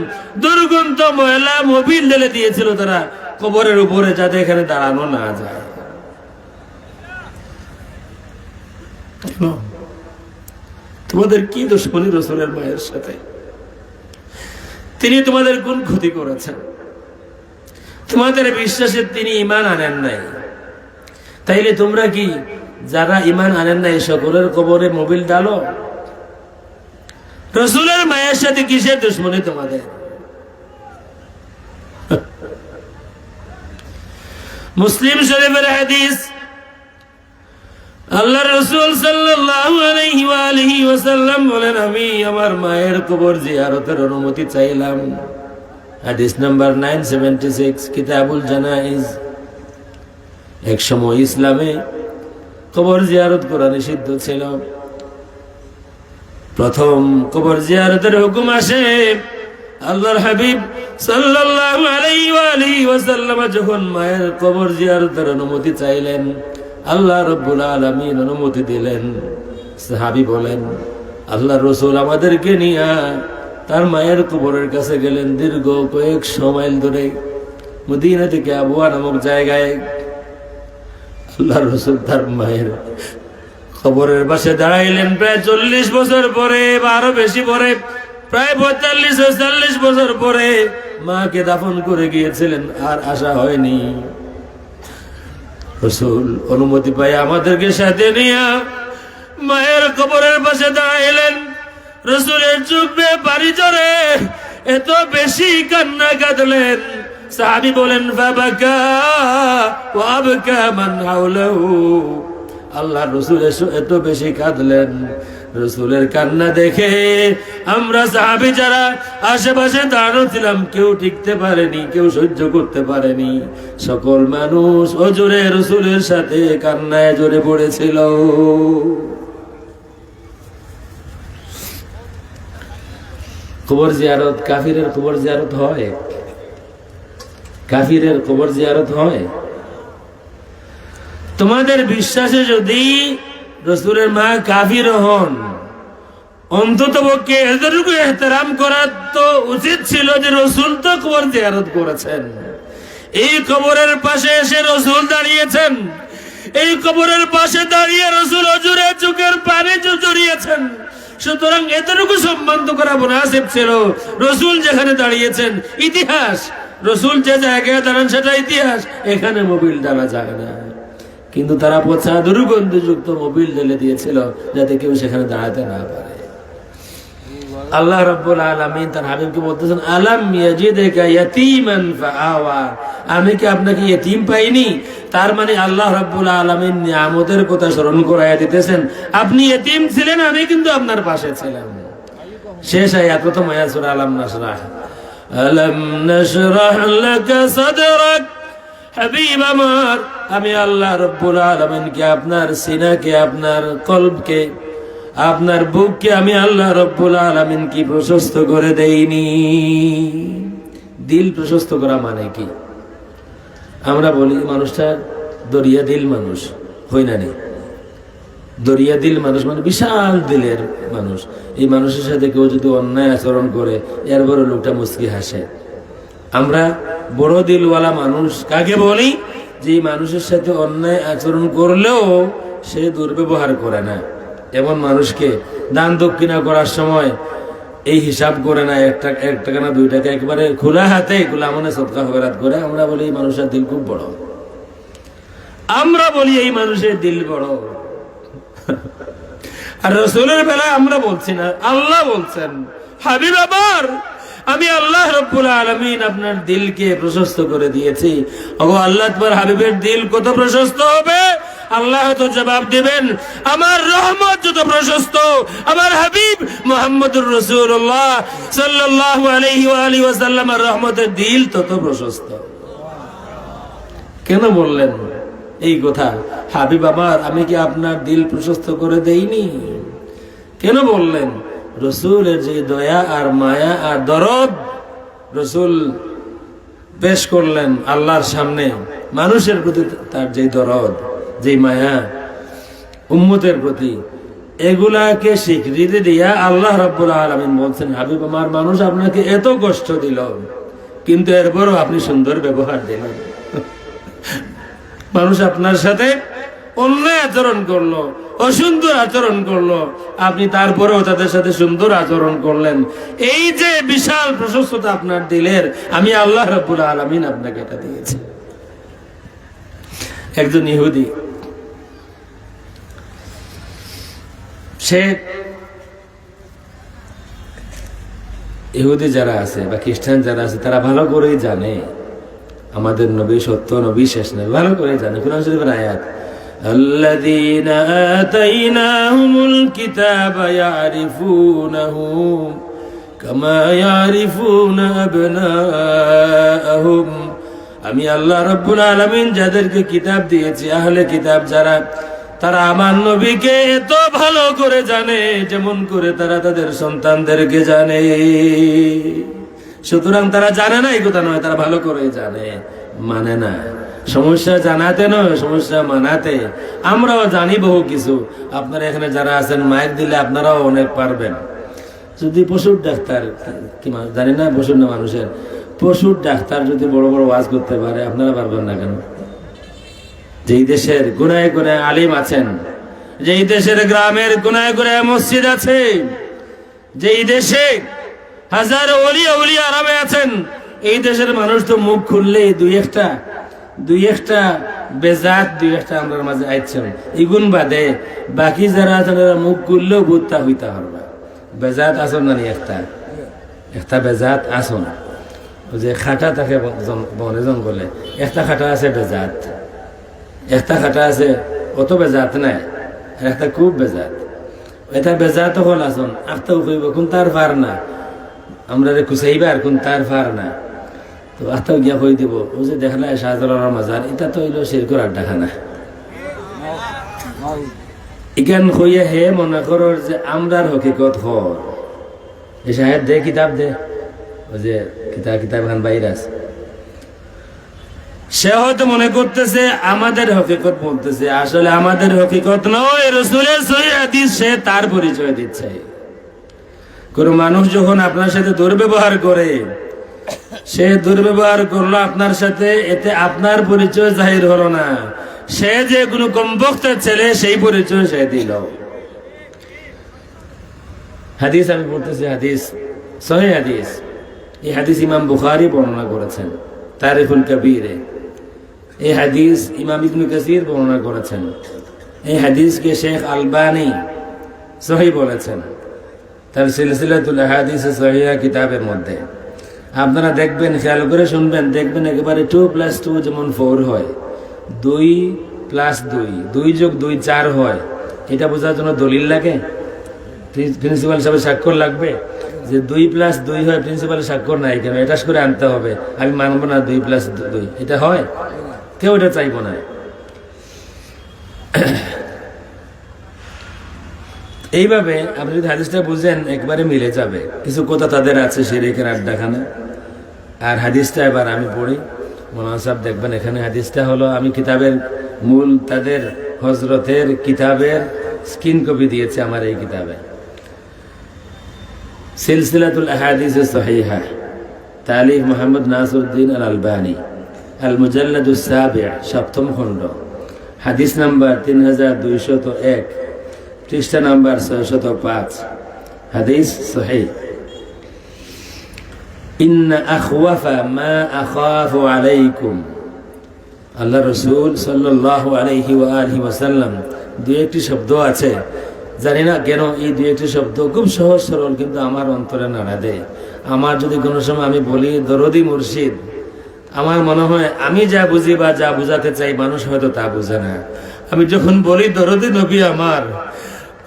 দুর্গন্ধ ময়লা মোবিল ঢেলে দিয়েছিল তারা কবরের উপরে, যাতে এখানে দাঁড়ানো না যায়। তোমাদের কি দুশমনী রসুলের মায়ের সাথে? তিনি তোমাদের কোন ক্ষতি করেছেন? তোমাদের বিশ্বাসে তিনি ঈমান আনেন নাই, তাইলে তোমরা কি যারা ঈমান আনেন নাই সকলের কবরে মোবিল ডালো? রসুলের মায়ের সাথে কিসের দুশমনী তোমাদের? মুসলিম শরীফের হাদিস, আল্লাহ রাসূল সাল্লাল্লাহু আলাইহি ওয়া আলিহি ওয়াসাল্লাম বলেন, আমি আমার মায়ের কবর জিয়ারতের অনুমতি চাইলাম। হাদিস নাম্বার 976, কিতাবুল জানাইজ। এক সময় ইসলামে কবর জিয়ারত করা নিষিদ্ধ ছিল। প্রথম কবর জিয়ারতের হুকুম আসে আল্লাহর হাবিব সাল্লাল্লাহু আলাইহি ওয়া আলিহি ওয়াসাল্লাম যখন মায়ের কবর জিয়ারতের অনুমতি চাইলেন, আল্লাহ রাব্বুল আলামিন অনুমতি দিলেন। সাহাবী বলেন, আল্লাহ রাসূল আমাদেরকে নিয়ে তার মায়ের কবরের কাছে গেলেন, দীর্ঘ কয়েকশো মাইল ধরে মদিনা থেকে আবওয়া নামক জায়গায়। আল্লাহ রাসূল তার মায়ের কবরের পাশে দাঁড়াইলেন। প্রায় 40 বছর পরে বা আরো বেশি পরে, প্রায় 45-40 বছর পরে মাকে দাফন করে গিয়েছিলেন, আর আসা হয়নি। রাসূল অনুমতি পাই আমাদেরকে সাথে নিয়ে মায়ের কবরের পাশে দাঁড়াইলেন। রাসূলের চোখ বেয়ে পানি ঝরে, এত বেশি কান্না কাঁদলেন। সাহাবী বলেন, ফাবাকা ওয়া আবকা মান হাওলাহু। আল্লাহ রাসূল এত বেশি কাঁদলেন, রাসূলের কান্না দেখে আমরা সাহাবী যারা আশেপাশে দাঁড়ানো ছিলাম কেউ টিকতে পারেনি, কেউ সহ্য করতে পারেনি। সকল মানুষ অজরে রাসূলের সাথে কান্নায় জড়ে পড়েছিল। কবর জিয়ারত, কাফিরের কবর জিয়ারত হয়? কাফিরের কবর জিয়ারত হয়? তোমাদের বিশ্বাসে যদি রাসূলের মা কাফির হন, অন্তত পক্ষে এতটুকু ইহতিরাম করা তো উচিত ছিল যে রাসূল তো কবর জিয়ারত করেছেন, এই কবরের পাশে এসে রাসূল দাঁড়িয়েছেন, এই কবরের পাশে দাঁড়িয়ে রাসূল অজুরে চোখের পানি জড়িয়েছেন। সুতরাং এতটুকু সম্মান তো করা মুনাসিব ছিল। রাসূল যেখানে দাঁড়িয়েছেন, ইতিহাস, রাসূল যে জায়গায় দাঁড়ান সেটা ইতিহাস, এখানে মোবিল ডালা যায় না। কিন্তু তারা পচা দুর্গন্ধযুক্ত মোবিল ঢেলে দিয়েছিল যাতে কেউ সেখানে দাঁড়াতে না পারে। আল্লাহ রাব্বুল আলামিন তার হাবিবকে বলতেছেন, আলাম ইয়াজিদকা ইয়াতীমান ফাআওয়া, আমি কি আপনাকে ইতিম পাইনি? তার মানে আল্লাহ রাব্বুল আলামিন নিয়ামতের কথা স্মরণ করাইয়া দিতেছেন, আপনি ইতিম ছিলেন, আমি কিন্তু আপনার পাশে ছিলাম। শেষ আয়াত, প্রথম আয়াত সূরা আলাম নাশরাহ। আলাম নাশরাহ লাকা সাদরাক, হাবিব আমার, আমি আল্লাহ রাব্বুল আলামিনকে, আপনার সিনাকে, আপনার কলবকে, আপনার বুককে আমি আল্লাহ রাব্বুল আলামিন কি প্রশস্ত করে দেইনি? দিল প্রশস্ত করা মানে কি? আমরা বলি মানুষটা দরিয়া দিল মানুষ, হই না নি? দরিয়া দিল মানুষ মানে বিশাল দিলের মানুষ। এই মানুষের সাথে কেউ যদি অন্যায় আচরণ করে, এর বড় লোকটা মুচকি হাসে। আমরা বড় দিলওয়ালা মানুষ কাকে বলি? যে মানুষের সাথে অন্যায় আচরণ করলেও সে দুর্ব্যবহার করে না, এমন মানুষকে দান দক্ষিণা করার সময় এই হিসাব করে না, এক টাকা না 2 টাকা একবারে খোলা হাতে খোলা মনে সদকা খয়রাত করে। আমরা বলি এই মানুষের দিল খুব বড়, আমরা বলি এই মানুষের দিল বড়। আর রাসূলের বেলায় আমরা বলছি না, আল্লাহ বলছেন, হাবিব আমার, আমি আল্লাহ রাব্বুল আলামিন আপনার দিলকে প্রশস্ত করে দিয়েছি। ওগো আল্লাহ, তোমার হাবিবের দিল কত প্রশস্ত হবে? আল্লাহ তো জবাব দিবেন, আমার রহমত যত প্রশস্ত, আমার হাবিব মুহাম্মদুর রাসূলুল্লাহ সাল্লাল্লাহু আলাইহি ওয়া আলিহি ওয়াসাল্লামের রহমতের দিল তত প্রশস্ত। কেন বললেন এই কথা? হাবিব আমার, আমি কি আপনার দিল প্রশস্ত করে দেইনি? কেন বললেন? রসুলের যে দয়া আর মায়া আর দরদ রসুল পেশ করলেন আল্লাহর সামনে, মানুষের প্রতি তার যে দরদ, যে মায়া উম্মতের প্রতি, এগুলাকে স্বীকৃতি দিয়া আল্লাহ রাব্বুল আলামিন বলছেন, হাবিব আমার, মানুষ আপনাকে এত কষ্ট দিল, কিন্তু এরপরও আপনি সুন্দর ব্যবহার দিলেন। মানুষ আপনার সাথে অন্যায় আচরণ করলো, অসুন্দর আচরণ করলো, আপনি তারপরেও তাদের সাথে সুন্দর আচরণ করলেন। এই যে বিশাল প্রশস্ততা আপনার দিলের, আমি আল্লাহ রাব্বুল আলামিন আপনাকে এটা দিয়েছি। একজন ইহুদি, সে ইহুদি যারা আছে বা খ্রিস্টান যারা আছে, তারা ভালো করেই জানে আমাদের নবী সত্য, নবী শেষ নবী, ভালো করে জানে। কুরআন শরীফের আয়াত, الذين آتيناهم الكتاب يعرفونه كما يعرفون أبناءهم, আমি আল্লাহ রাব্বুল আলামিন যাদেরকে কিতাব দিয়েছি, আহলে কিতাব যারা, তারা আমার নবীকে এত ভালো করে জানে যেমন করে তারা তাদের সন্তানদেরকে জানে। সুতরাং তারা জানে না এই কথা নয়, তারা ভালো করে জানে, মানে না। সমস্যা জানাতে নয়, সমস্যা মানাতে। আমরাও জানি বহু কিছু। আপনারা এখানে যারা আছেন, মাইক দিলে আপনারাও অনেক পারবেন। যদি পশুর ডাক্তার, কি জানি না পশুর না মানুষের, পশুর ডাক্তার যদি বড় বড় ওয়াজ করতে পারে, আপনারা পারবেন না কেন? যেই দেশের গুনায় গুনায় আলিম আছেন, যেই দেশের গ্রামের গুনায় গুনায় মসজিদ আছে, যেই দেশে হাজারো ওলি আউলিয়া আরামে আছেন, এই দেশের মানুষ তো মুখ খুললে দুই একটা বেজাত, দুই একটা আমরা মাঝে আইছেন, ইগুন বাদে বাকি যারা আছেন মুখ খুললেও বুঝতা হইতা পারবা। বেজাত আসন না, একটা বেজাত আসন, ওই যে খাটা থাকে বনে জঙ্গলে, একটা খাটা আছে বেজাত, একটা খাটা আছে অত বেজাত নাই, একটা খুব বেজাত। এটা বেজাত হল আসন, আখতাও কইব কোন তার ফার না, আমরা খুঁচাইবা আর কোন তার ফার না, তো আত্মাও গিয়া কই দিব, ও যে দেখলা শাহজালাল মাজার, এটা তো হইল শিরকুর আড্ডাখানা। ইখান হইয়া হে মনে করো যে আমরার হকিকত হর, এই সাহেব দে কিতাব দে, ওই যে কিতাব খান বাইরে আছে, সে হয়তো মনে করতেছে আমাদের হকিকত বলতেছে, আসলে আমাদের হকিকত নয়, রাসূলের সহিহ হাদিস সে তার পরিচয় দিচ্ছে। কোন মানুষ যখন আপনার সাথে দুর্ব্যবহার করে, সে দুর্ব্যবহার করলো আপনার সাথে, এতে আপনার পরিচয় জাহির হলো না, সে যে কোনো কমবক্তের ছেলে সেই পরিচয় সে দিল। হাদিস আমি বলতেছি, হাদিস সহিহ হাদিস, এই হাদিস ইমাম বুখারী বর্ণনা করেছেন তারিখুল কবীরে, এই হাদিস ইমাম ইবনে কাসির বর্ণনা করেছেন, এই হাদিসকে শেখ আলবানী সহিহ বলেছেন তার সিলসিলাতুল আহাদিস সহিহা কিতাবের মধ্যে। আপনারা দেখবেন, খেয়াল করে শুনবেন, দেখবেন একেবারে 2+2 যেমন 4 হয়, 2+2, 2+2 4 হয়। এটা বোঝার জন্য দলিল লাগে? প্রিন্সিপাল সাহেবের স্বাক্ষর লাগবে? যে 2+2 হয়, প্রিন্সিপালের স্বাক্ষর নাই কেন? এটা করে আনতে হবে, আমি মানবো না 2+2। এটা হয়? কেউ এটা চাইবো না। এইভাবে আপনি যদি হাদিসটা বুঝেন একবারে মিলে যাবে। কিছু কথা তাদের আছে শিরকের আড্ডাখানা। আর হাদিসটা এবার আমি পড়ি, মৌলানা সাহেব দেখবেন এখানে হাদিসটা হলো, আমি কিতাবের মূল তাদের হজরতের কিতাবের স্ক্রিন কপি দিয়েছে আমার এই কিতাবে, সিলসিলাতুল আহাদিস সহিহা, তালিফ মোহাম্মদ নাসিরউদ্দিন আল আলবানী, আল মুজাল্লাদুস সাবি', 7ম খণ্ড, হাদিস নাম্বার 3201, পৃষ্ঠা নাম্বার 605, হাদিস সহিহ। ইন্না আখওয়াফা মা আখাফু আলাইকুম, আল্লাহ রসুল সাল্লাল্লাহু আলাইহি ওয়া আলিহি ওয়াসাল্লাম, দুই একটি শব্দ আছে, জানি না কেন এই দুই একটি শব্দ খুব সহজ সরল, কিন্তু আমার অন্তরে নাড়া দেয়। আমার যদি কোনো সময় আমি বলি দরদি মুর্শিদ, আমার মনে হয় আমি যা বুঝি বা যা বুঝাতে চাই মানুষ হয়তো তা বুঝে না। আমি যখন বলি দরদি নবী আমার,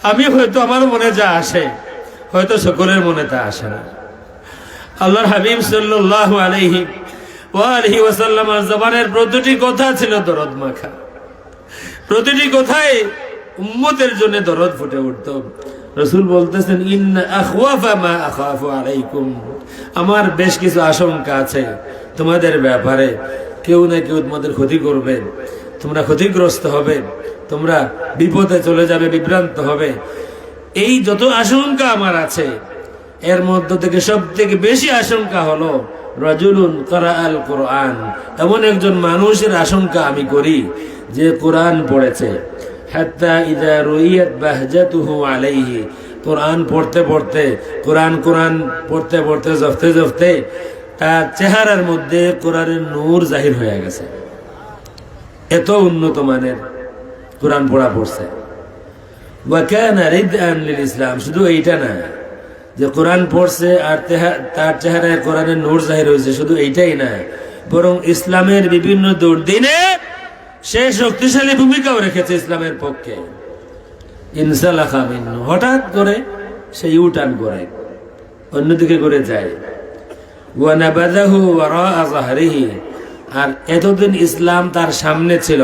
আমি হয়তো আমার মনে যা আসে হয়তো সকলের মনে তা আসে না। আল্লাহর হাবিব সাল্লাল্লাহু আলাইহি ওয়া আলিহি ওয়াসাল্লামের জবানের প্রতিটি কথা ছিল দরদ মাখা, প্রতিটি কথায় উম্মতের জন্য দরদ ফুটে উঠত। রাসূল বলতেছেন, ইন্না আখওয়াফা মা আখাফু আলাইকুম, আমার বেশ কিছু আশঙ্কা আছে তোমাদের ব্যাপারে। কেউ না কেউ তোমাদের ক্ষতি করবে, তোমরা ক্ষতিগ্রস্ত হবে, তোমরা বিপদে চলে যাবে, বিভ্রান্ত হবে। এই যত আশঙ্কা আমার আছে, এর মধ্য থেকে সব থেকে বেশি আশঙ্কা হলো রাজুলুন কারাআল কোরআন, এমন একজন মানুষের আশঙ্কা আমি করি যে কোরআন পড়েছে। হাত্তা ইযা রুইয়াত বাহজাতুহু আলাইহি, কোরআন পড়তে পড়তে, কোরআন পড়তে পড়তে, জফতে জফতে তার চেহারার মধ্যে কোরআনের নূর জাহির হয়ে গেছে। এত উন্নত মানের কোরআন পড়ছে। ওয়া কানা রিদআন লিল ইসলাম, শুধু এইটা না যে কোরআন পড়ছে আর তার চেহারায় কোরআনের নূর জাহির হয়েছে, শুধু এইটাই না, বরং ইসলামের বিভিন্ন দুর্দিনে সে শক্তিশালী ভূমিকাও রেখেছে ইসলামের পক্ষে। ইনসালাখা মিনহু, হঠাৎ করে সে ইউটার্ন করে অন্যদিকে করে যায়। ওয়া নাবাযাহু ওয়ারা'a যাহরিহি, আর এতদিন ইসলাম তার সামনে ছিল,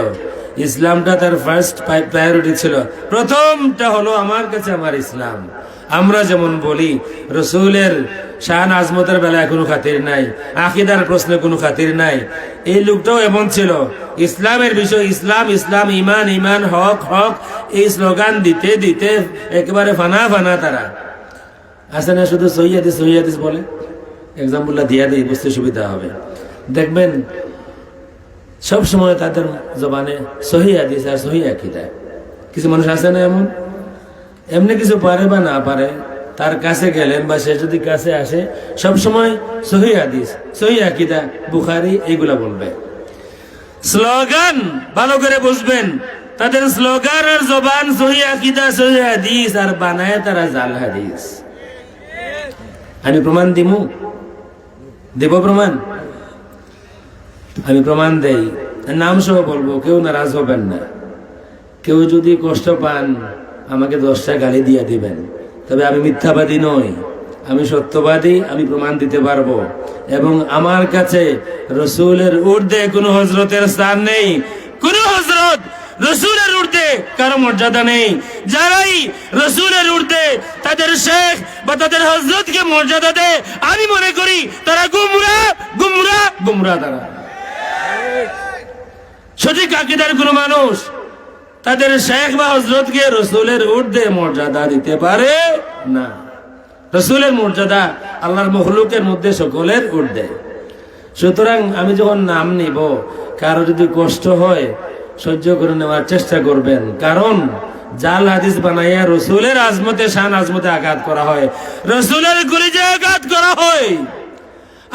ইসলামটা তার ফার্স্ট প্রায়োরিটি ছিল। প্রথমটা হলো আমার কাছে আমার ইসলাম। আমরা যেমন বলি রসুলের শান আজমতের বেলায় কোনো খাতির নাই, আকীদার প্রশ্নে কোনো খাতির নাই, এই লোকটাও এমন ছিল। ইসলামের বিষয় ইসলাম, ইসলাম, ইমান, ইমান, হক, হক, এই স্লোগান দিতে দিতে একেবারে ফানা ফানা তারা আছে না। শুধু সহিহ হাদিস বলে, এক্সাম্পলটা দিয়া দিই বুঝতে সুবিধা হবে। দেখবেন সব সময় তাদের জবানে সহিহ হাদিস আর সহিহ আকীদা। কিছু মানুষ আছে না এমন, এমনি কিছু পারে বা না পারে, তার কাছে গেলেন বা সে যদি কাছে আসে সব সময় সহিহ হাদিস, সহিহ আকীদা, বুখারী এইগুলা বলবে। স্লোগান ভালো করে বুঝবেন, তাদের স্লোগান আর জবান সহিহ আকীদা, সহিহ হাদিস, আর বানায় তারা জাল হাদিস। আমি প্রমাণ দেব প্রমাণ, আমি প্রমাণ দেই, নাম সহ বলবো, কেউ নারাজ হবেন না। কেউ যদি কষ্ট পান আমাকে 10টা গালি দিয়ে দিবেন, তবে আমি মিথ্যাবাদী নই, আমি সত্যবাদী, আমি প্রমাণ দিতে পারবো। এবং আমার কাছে রসুলের ঊর্ধ্বে কোনো হযরতের স্থান নেই, কোন হযরত রসুলের ঊর্ধ্বে কারো মর্যাদা নেই। যারাই রসুলের ঊর্ধ্বে তাদের শেখ বা তাদের হযরতকে মর্যাদা দেয়, আমি মনে করি তারা গুমরা তারা। সঠিক আকীদার কোন মানুষ তাদের শেখ বা হযরতকে রসুলের ঊর্ধ্বে মর্যাদা দিতে পারে না। রসুলের মর্যাদা আল্লাহর মখলুকের মধ্যে সকলের ঊর্ধ্বে। সুতরাং আমি যখন নাম নিব, কারো যদি কষ্ট হয় সহ্য করে নেওয়ার চেষ্টা করবেন, কারণ জাল হাদিস বানাইয়া রসুলের আজমতে, শান আজমতে আঘাত করা হয়, রসুলের কলিজায় আঘাত করা হয়।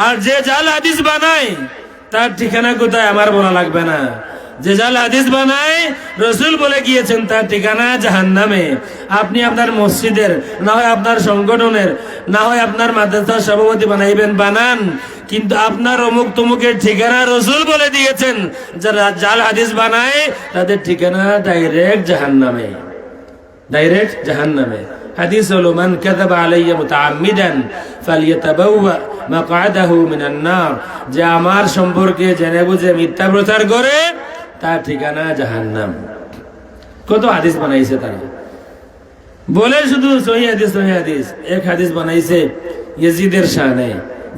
আর যে জাল হাদিস বানায় তার ঠিকানা কোথায় আমার বলা লাগবে না, যে জাল হাদিস বানায় রসুল বলে গিয়েছেন তার ঠিকানা জাহান্নামে। আপনি আপনার মসজিদের, না হয় আপনার সংগঠনের, না হয় আপনার মাদ্রাসার সভাপতি বানাইবেন, বানান, কিন্তু আপনার অমুক তমুকের ঠিকানা রসুল বলে দিয়েছেন। যারা জাল হাদিস বানায় তাদের ঠিকানা ডাইরেক্ট জাহান্নামে, ডাইরেক্ট জাহান্নামে। হাদিস হলো মান কাযাবা আলাইয়া মুতাআম্মিদান ফালইয়াতাবাওয়া মাকআদাহু মিনান নার, যে আমার সম্পর্কে জেনে বুঝে মিথ্যা প্রচার করে তার ঠিকানা জাহান্নাম। কত হাদিস বানাইছে তারা, বলে শুধু সহিহ হাদিস সহিহ হাদিস। এক হাদিস বানাইছে ইয়াজিদের শানে,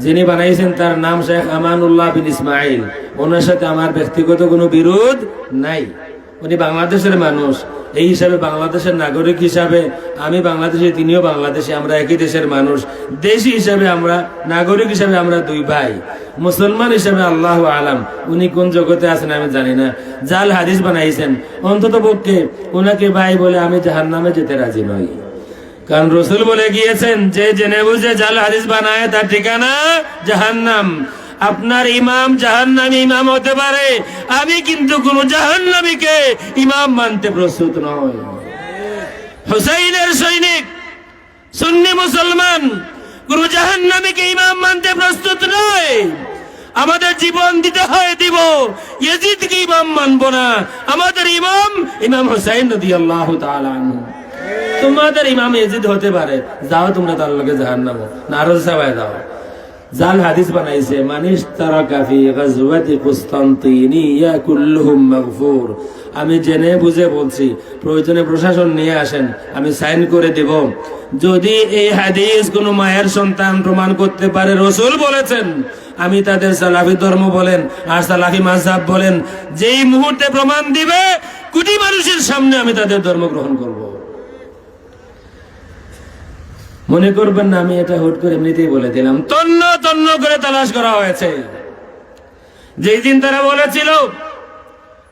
যিনি বানাইছেন তার নাম শেখ আমানুল্লাহ বিন ইসমাইল। ওনার সাথে আমার ব্যক্তিগত কোনো বিরোধ নাই, উনি বাংলাদেশের মানুষ, এই হিসাবে বাংলাদেশের নাগরিক হিসাবে আমি বাংলাদেশি, তিনিও বাংলাদেশি, আমরা একই দেশের মানুষ। দেশি হিসাবে আমরা, নাগরিক হিসাবে আমরা দুই ভাই। মুসলমান হিসাবে আল্লাহু আলাম, উনি কোন জগতে আছেন আমি জানি না। জাল হাদিস বানাইছেন, অন্তত পক্ষে ওনাকে ভাই বলে আমি জাহান্নামে যেতে রাজি নই। কারণ রসুল বলে গিয়েছেন যে জেনে বুঝে জাল হাদিস বানায় তার ঠিকানা জাহান্নাম। আপনার ইমাম জাহান্নামী ইমাম হতে পারে, আমি কিন্তু কোন জাহান্নামীকে ইমাম মানতে প্রস্তুত নই। হুসাইনের সৈনিক সুন্নি মুসলমান কোন জাহান্নামীকে ইমাম মানতে প্রস্তুত নয়। আমাদের জীবন দিতে হয়, দিব, ইয়াজিদকে ইমাম মানবো না। আমাদের ইমাম ইমাম হুসাইন রাদিয়াল্লাহু তাআলা আনহু। তোমাদের ইমাম ইয়াজিদ হতে পারে, যাও তোমরা তার লগে জাহান্নামে, না আরো সাবায় যাও। জাল হাদিস বানাইছে মানিশ তারাকা ফি গাজওয়াতি কুসতান্তিনিয়া কুল্লুহুম মাগফুর। আমি জেনে বুঝে বলছি, প্রয়োজনে প্রশাসন নিয়ে আসেন, আমি সাইন করে দেব। যদি এই হাদিস কোন মায়ের সন্তান প্রমাণ করতে পারে রসুল বলেছেন, আমি তাদের সালাফি ধর্ম বলেন আর সালাফি মাযহাব বলেন, যেই মুহূর্তে প্রমাণ দিবে কোটি মানুষের সামনে আমি তাদের ধর্ম গ্রহণ করব। মনে করবেন না আমি এটা হুট করে এমনিতেই বলে দিলাম, তন্ন তন্ন করে তালাশ করা হয়েছে। যেই দিন তারা বলেছিল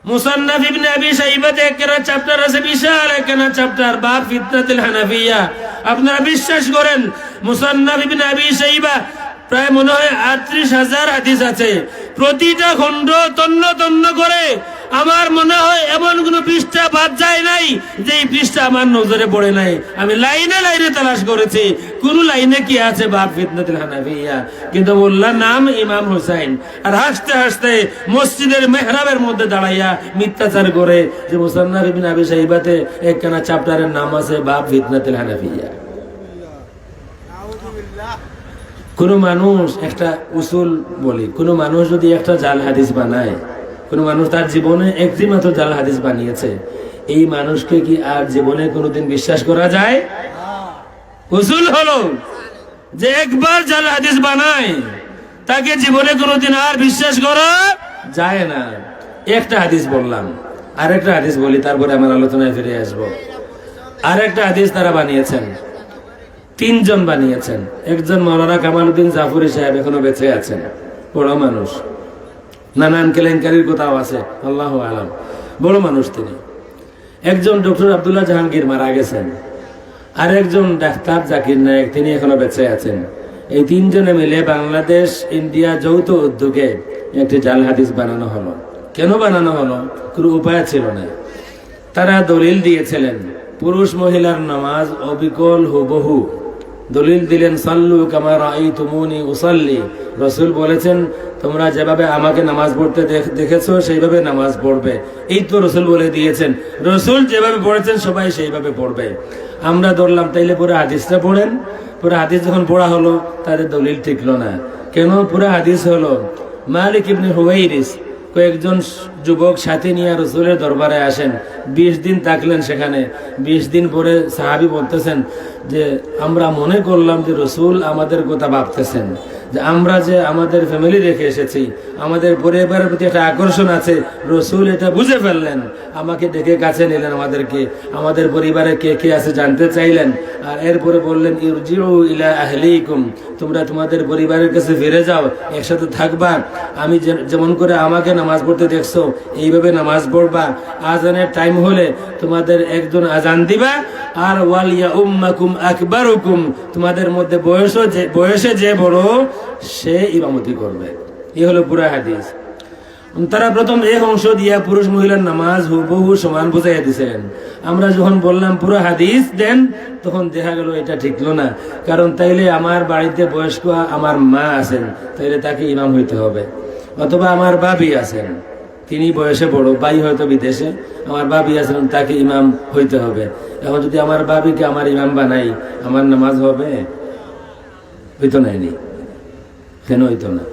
মুসান্নাফ ইবনে আবি শাইবাতে একখানা চ্যাপ্টার আছে, বিশাল একখানা চ্যাপ্টার, বাব ফিতনাতুল হানাফিয়া। আপনারা বিশ্বাস করেন মুসান্নাফ ইবনে আবি শাইবা প্রায় মনে হয় ৩৮,০০০ হাদিস আছে। প্রতিটা খণ্ড তন্ন তন্ন করে আমার মনে হয় এমন কোন পৃষ্ঠা বাদ যায় নাই যে এই পৃষ্ঠা আমার নজরে পড়ে নাই। আমি লাইনে লাইনে তালাশ করেছি, কোন লাইনে কি আছে বাব ফিতনাতুল হানাফিয়া, কিন্তু বললাম নাম ইমাম হুসাইন। আর হাসতে হাসতে মসজিদের মেহরাবের মধ্যে দাঁড়াইয়া মিথ্যাচার করে যে মুসান্নাফ ইবনে আবি শাইবাতে একখানা চ্যাপ্টারের নাম আছে বাব ফিতনাতুল হানাফিয়া। কোন মানুষ একটা উসুল বলি, কোন মানুষ যদি একটা জাল হাদিস বানায়, কোন মানুষ তার জীবনে একটি মাত্র জাল হাদিস বানিয়েছে, এই মানুষকে কি আর জীবনে কোনোদিন বিশ্বাস করা যায়? উসুল হলো যে একবার জাল হাদিস বানায় তাকে জীবনে কোনোদিন আর বিশ্বাস করা যায় না। একটা হাদিস বললাম, আরেকটা হাদিস বলি, তারপরে আমার আলোচনায় ফিরে আসবো। আরেকটা হাদিস তারা বানিয়েছেন, ৩ জন বানিয়েছেন। একজন মাওলানা কামাল উদ্দিন জাফরি সাহেব এখনো বেঁচে আছেন, বড় মানুষ, নানান কেলেঙ্কারির কোথাও আছে, আল্লাহু আলাম, বড় মানুষ তিনি। একজন ডক্টর আব্দুল্লাহ জাহাঙ্গীর মারা গেছেন, আর একজন ডাক্তার জাকির নায়েক, তিনি এখনো বেঁচে আছেন। এই ৩ জনে মিলে বাংলাদেশ ইন্ডিয়া যৌথ উদ্যোগে একটি জাল হাদিস বানানো হলো। কেন বানানো হলো? কোনো উপায় ছিল না। তারা দলিল দিয়েছিলেন পুরুষ মহিলার নামাজ অবিকল হুবহু। দলিল দিলেন সাল্লু কামা রাআইতুমুনি উসাল্লি। রসুল বলেছেন তোমরা যেভাবে আমাকে নামাজ পড়তে দেখেছো সেইভাবে নামাজ পড়বে। এই তো রসুল বলে দিয়েছেন, রসুল যেভাবে পড়েছেন সবাই সেইভাবে পড়বে। আমরা ধরলাম তাইলে পুরো হাদিসটা পড়েন। পুরো হাদিস যখন পড়া হলো তাদের দলিল টিকলো না। কেন? পুরো হাদিস হলো মালিক ইবনে হুয়াইরিস কয়েকজন যুবক সাথে নিয়ে রসুলের দরবারে আসেন, 20 দিন থাকলেন সেখানে। 20 দিন পরে সাহাবী বলতেছেন যে আমরা মনে করলাম যে রসুল আমাদের কথা ভাবতেছেন, যে আমরা যে আমাদের ফ্যামিলি রেখে এসেছি, আমাদের পরিবারের প্রতি একটা আকর্ষণ আছে, রসুল এটা বুঝে ফেললেন, আমাকে ডেকে কাছে নিলেন, আমাদেরকে আমাদের পরিবারে কে কে আছে জানতে চাইলেন। আর এরপরে বললেন ইরজিউ ইলা আহলিকুম, তোমরা তোমাদের পরিবারের কাছে ফিরে যাও, একসাথে থাকবা। আমি যেমন করে আমাকে নামাজ পড়তে দেখছো এইভাবে নামাজ পড়বা। আজানের টাইম হলে তোমাদের একজন আজান দিবা, আর ওয়ালিয়া উম্মাকুম আকবারুকুম, তোমাদের মধ্যে বয়সে যে বড় সে ইমামতি করবে। এই হলো পুরা হাদিস। তারা প্রথম এই অংশ দিয়া পুরুষ মহিলার নামাজ হুবহু সমান বুঝাইয়া দিয়েছেন। আমরা যখন বললাম পুরো হাদিস দেন, তখন দেখা গেল এটা ঠিক হলো না। কারণ তাইলে আমার বাড়িতে বয়স্ক আমার মা আছেন, তাইলে তাকে ইমাম হইতে হবে, অথবা আমার বাবি আছেন, তিনি বয়সে বড়, ভাই হয়তো বিদেশে, আমার বাবি আছেন, তাকে ইমাম হইতে হবে। এখন যদি আমার বাবিকে আমার ইমাম বানাই, আমার নামাজ হবে? হইতো নাইনি, কেন হইতো না?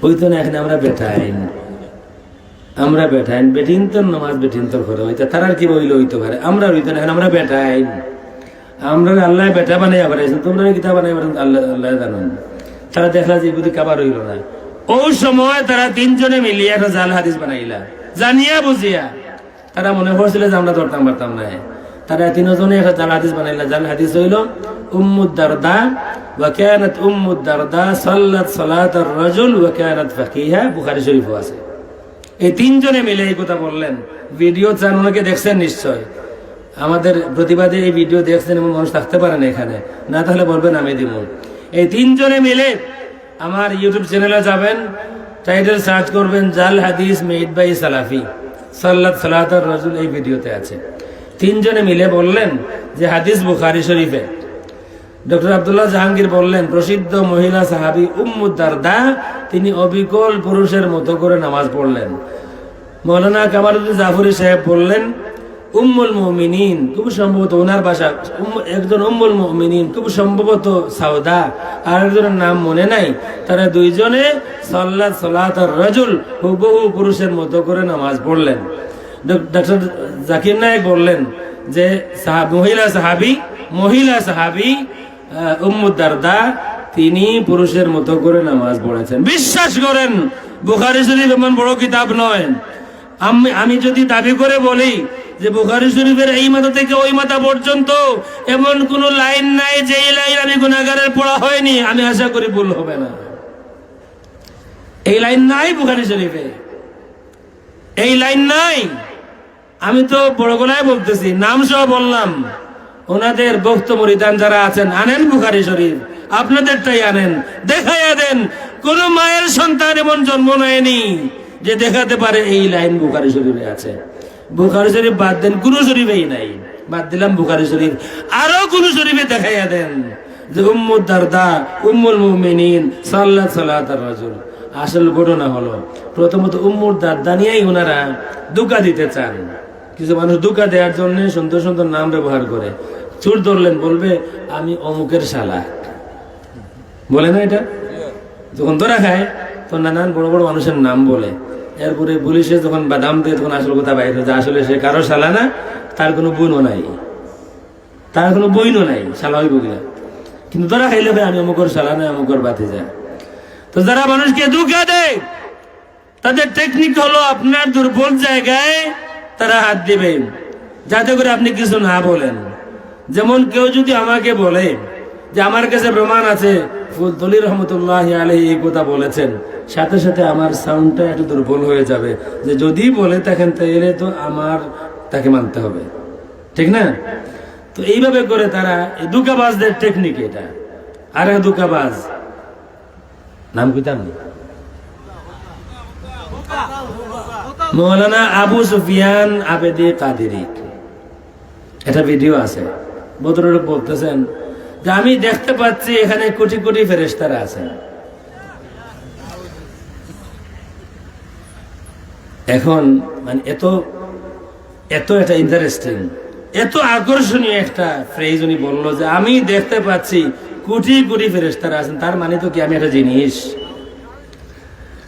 হইতো না। এখানে আমরা বেঠাইন বেটিন তো নামাজ বেটিন তো করে হইতো, তারা কি বইলে হইতে পারে, আমরা হইতো না। এখন আমরা বেঠাইন, আমরা আল্লাহ বেটা বানাই পারাইছেন, তোমরা কিতাব বানাই পারেন আল্লাহ আল্লাহ জানেন। তারা দেখলা যে বুদ্ধি কাবার হইল না, ওই সময় তারা তিনজনে মিলিয়ে একটা জাল হাদিস বানাইলা, জানিয়া বুঝিয়া। তারা মনে করছিল যে আমরা ধরতাম পারতাম না, তারা তিনজনে একটা জাল হাদিস বানাইলা। জাল হাদিস হইল উম্মুদ দারদা ওয়া কানাত উম্মুদ দারদা সাল্লাত সালাতার রাজুল ওয়া কানাত ফাকিহা, বুখারী শরীফে আছে। এই তিনজনে মিলে এই কথা বললেন। ভিডিও চান, ওনাকে দেখছেন নিশ্চয়, আমাদের প্রতিবাদে এই ভিডিও দেখছেন, এমন মানুষ থাকতে পারেন এখানে, না তাহলে বলবেন আমি দিব। এই তিনজনে মিলে আমার ইউটিউব চ্যানেলে যাবেন, টাইটেল সার্চ করবেন জাল হাদিস মেড বাই সালাফি, সাল্লাত সালাতার রাজুল, এই ভিডিওতে আছে। তিনজনে মিলে বললেন যে হাদিস বুখারী শরীফে। ডক্টর আব্দুল্লাহ জাহাঙ্গীর বললেন প্রসিদ্ধ মহিলা সাহাবী উম্মুদ দারদা, তিনি অবিকল পুরুষের মতো করে নামাজ পড়লেন। মৌলানা কামালউদ্দিন জাফরি সাহেব বললেন উম্মুল মুমিনিন, খুব সম্ভবত ওনার ভাষা, একজন উম্মুল মুমিনিন খুব সম্ভবত সাউদা, আর একজনের নাম মনে নাই, তারা দুইজনে সাল্লাত সালাতার রাজুল, হুবহু পুরুষের মতো করে নামাজ পড়লেন। ডক্টর জাকির নায়েক বললেন যে মহিলা সাহাবী উম্মুদ দারদা, তিনি পুরুষের মতো করে নামাজ পড়েছেন। বিশ্বাস করেন বুখারী শরীফ এমন বড় কিতাব নয়। আমি যদি দাবি করে বলি যে বুখারী শরীফের এই মাথা থেকে ওই মাথা পর্যন্ত এমন কোন লাইন নাই যে এই লাইন আমি গুনাহগারের পড়া হয়নি, আমি আশা করি ভুল হবে না। এই লাইন নাই বুখারী শরীফে, এই লাইন নাই। আমি তো বড় গলায় বলতেছি, নাম সহ বললাম। ওনাদের বক্ত মুরিদান যারা আছেন, আনেন বুখারী শরীফ, আপনাদেরটাই আনেন, দেখাইয়া দেন। কোন মায়ের সন্তান এমন জন্ম নেয়নি যে দেখাতে পারে এই লাইন বুখারী শরীফে আছে। বুখারী শরীফ বাদ দেন, কোন শরীফেই নাই। বাদ দিলাম বুখারী শরীফ, আরো কোন শরীফে দেখাইয়া দেন যে উম্মুদ দারদা উম্মুল মুমিনিন সাল্লাত সালাতার রাজুল। আসল ঘটনা হলো, প্রথমত উম্মুদ দারদা নিয়েই ওনারা ধোঁকা দিতে চান। কিছু মানুষ ধোঁকা দেওয়ার জন্য সুন্দর সুন্দর নাম ব্যবহার করে। চুর ধরলেন, বলবে আমি অমুকের শালা, বলে না এটা? যখন ধরা খায় তখন নানান বড় বড় মানুষের নাম বলে। এরপরে পুলিশে যখন বাদাম দেয়, তখন আসল কথা বাইরে যে আসলে সে কারো শালা না, তার কোনো বোনও নাই, তার কোনো বইনও নাই, শালা হইব কিনা। কিন্তু ধরা খাইলে ভাই আমি অমুকের শালা না, অমুকের বাতিজা। তো যারা মানুষকে ধোঁকা দেয়, তাদের টেকনিক হলো আপনার দুর্বল জায়গায় তারা হাত দিবে, যাতে করে আপনি কিছু না বলেন। যেমন কেউ যদি আমাকে বলে যে আমার কাছে প্রমাণ আছে ফুলতলি রহমতুল্লাহ আলাইহি এই কথা বলেছেন, সাথে সাথে আমার সাউন্ডটা একটু দুর্বল হয়ে যাবে, যে যদি বলে থাকেন তাইলে তো আমার তাকে মানতে হবে, ঠিক না? তো এইভাবে করে তারা, এই ধোঁকাবাজদের টেকনিক এটা। আর এক ধোঁকাবাজ নাম কি তার? মৌলানা আবু সুফিয়ান আবেদি কাদেরী। এটা ভিডিও আছে, ভদ্রলোক বলতেছেন যে আমি দেখতে পাচ্ছি এখানে কোটি কোটি ফেরেশতারা আছেন। এখন মানে এত এটা ইন্টারেস্টিং, এত আকর্ষণীয় একটা ফ্রেজ উনি বললো যে আমি দেখতে পাচ্ছি কোটি কোটি ফেরেশতারা আছেন। তার মানে তো কি আমি একটা জিনিস?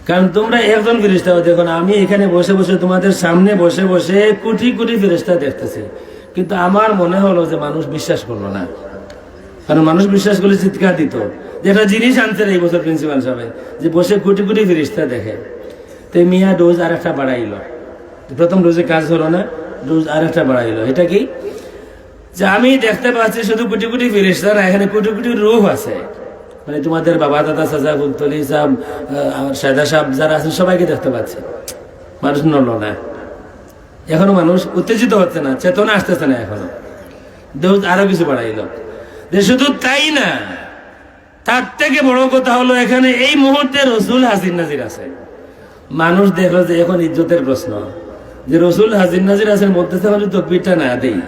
কারণ তোমরা একজন ফেরেশতা দেখো না, আমি এখানে বসে বসে তোমাদের সামনে বসে বসে কোটি কোটি ফেরেশতা দেখতেছি। কিন্তু আমার মনে হলো যে মানুষ বিশ্বাস করলো না, কারণ মানুষ বিশ্বাস করলে চিৎকার দিত যে একটা জিনিস আনছেন এই বছর প্রিন্সিপাল সাহেব, যে বসে কোটি কোটি ফেরেশতা দেখে। তো মিয়া ডোজ আর একটা বাড়াইলো, প্রথম ডোজে কাজ হলো না, ডোজ আর একটা বাড়াইলো। এটা কি? যে আমি দেখতে পাচ্ছি শুধু কোটি কোটি ফেরেশতা না, এখানে কোটি কোটি রূহ আছে। মানে তোমাদের বাবা দাদা সাজা ফুলতলি সাহেব, সাদা সাহেব যারা আছেন সবাইকে দেখতে পাচ্ছি। মানুষ নড়লো না, এখনো মানুষ উত্তেজিত হচ্ছে না, চেতনা আসতেছে না এখনো। ডোজ আরো কিছু বাড়াইলো। যে শুধু তাই না, তার থেকে বড় কথা হলো এখানে এই মুহূর্তে রসুল হাজির নাজির আছে। মানুষ দেখলো যে এখন ইজ্জতের প্রশ্ন, যে রসুল হাজির নাজির আছেন বলতেছে তকবীরটা না দেই,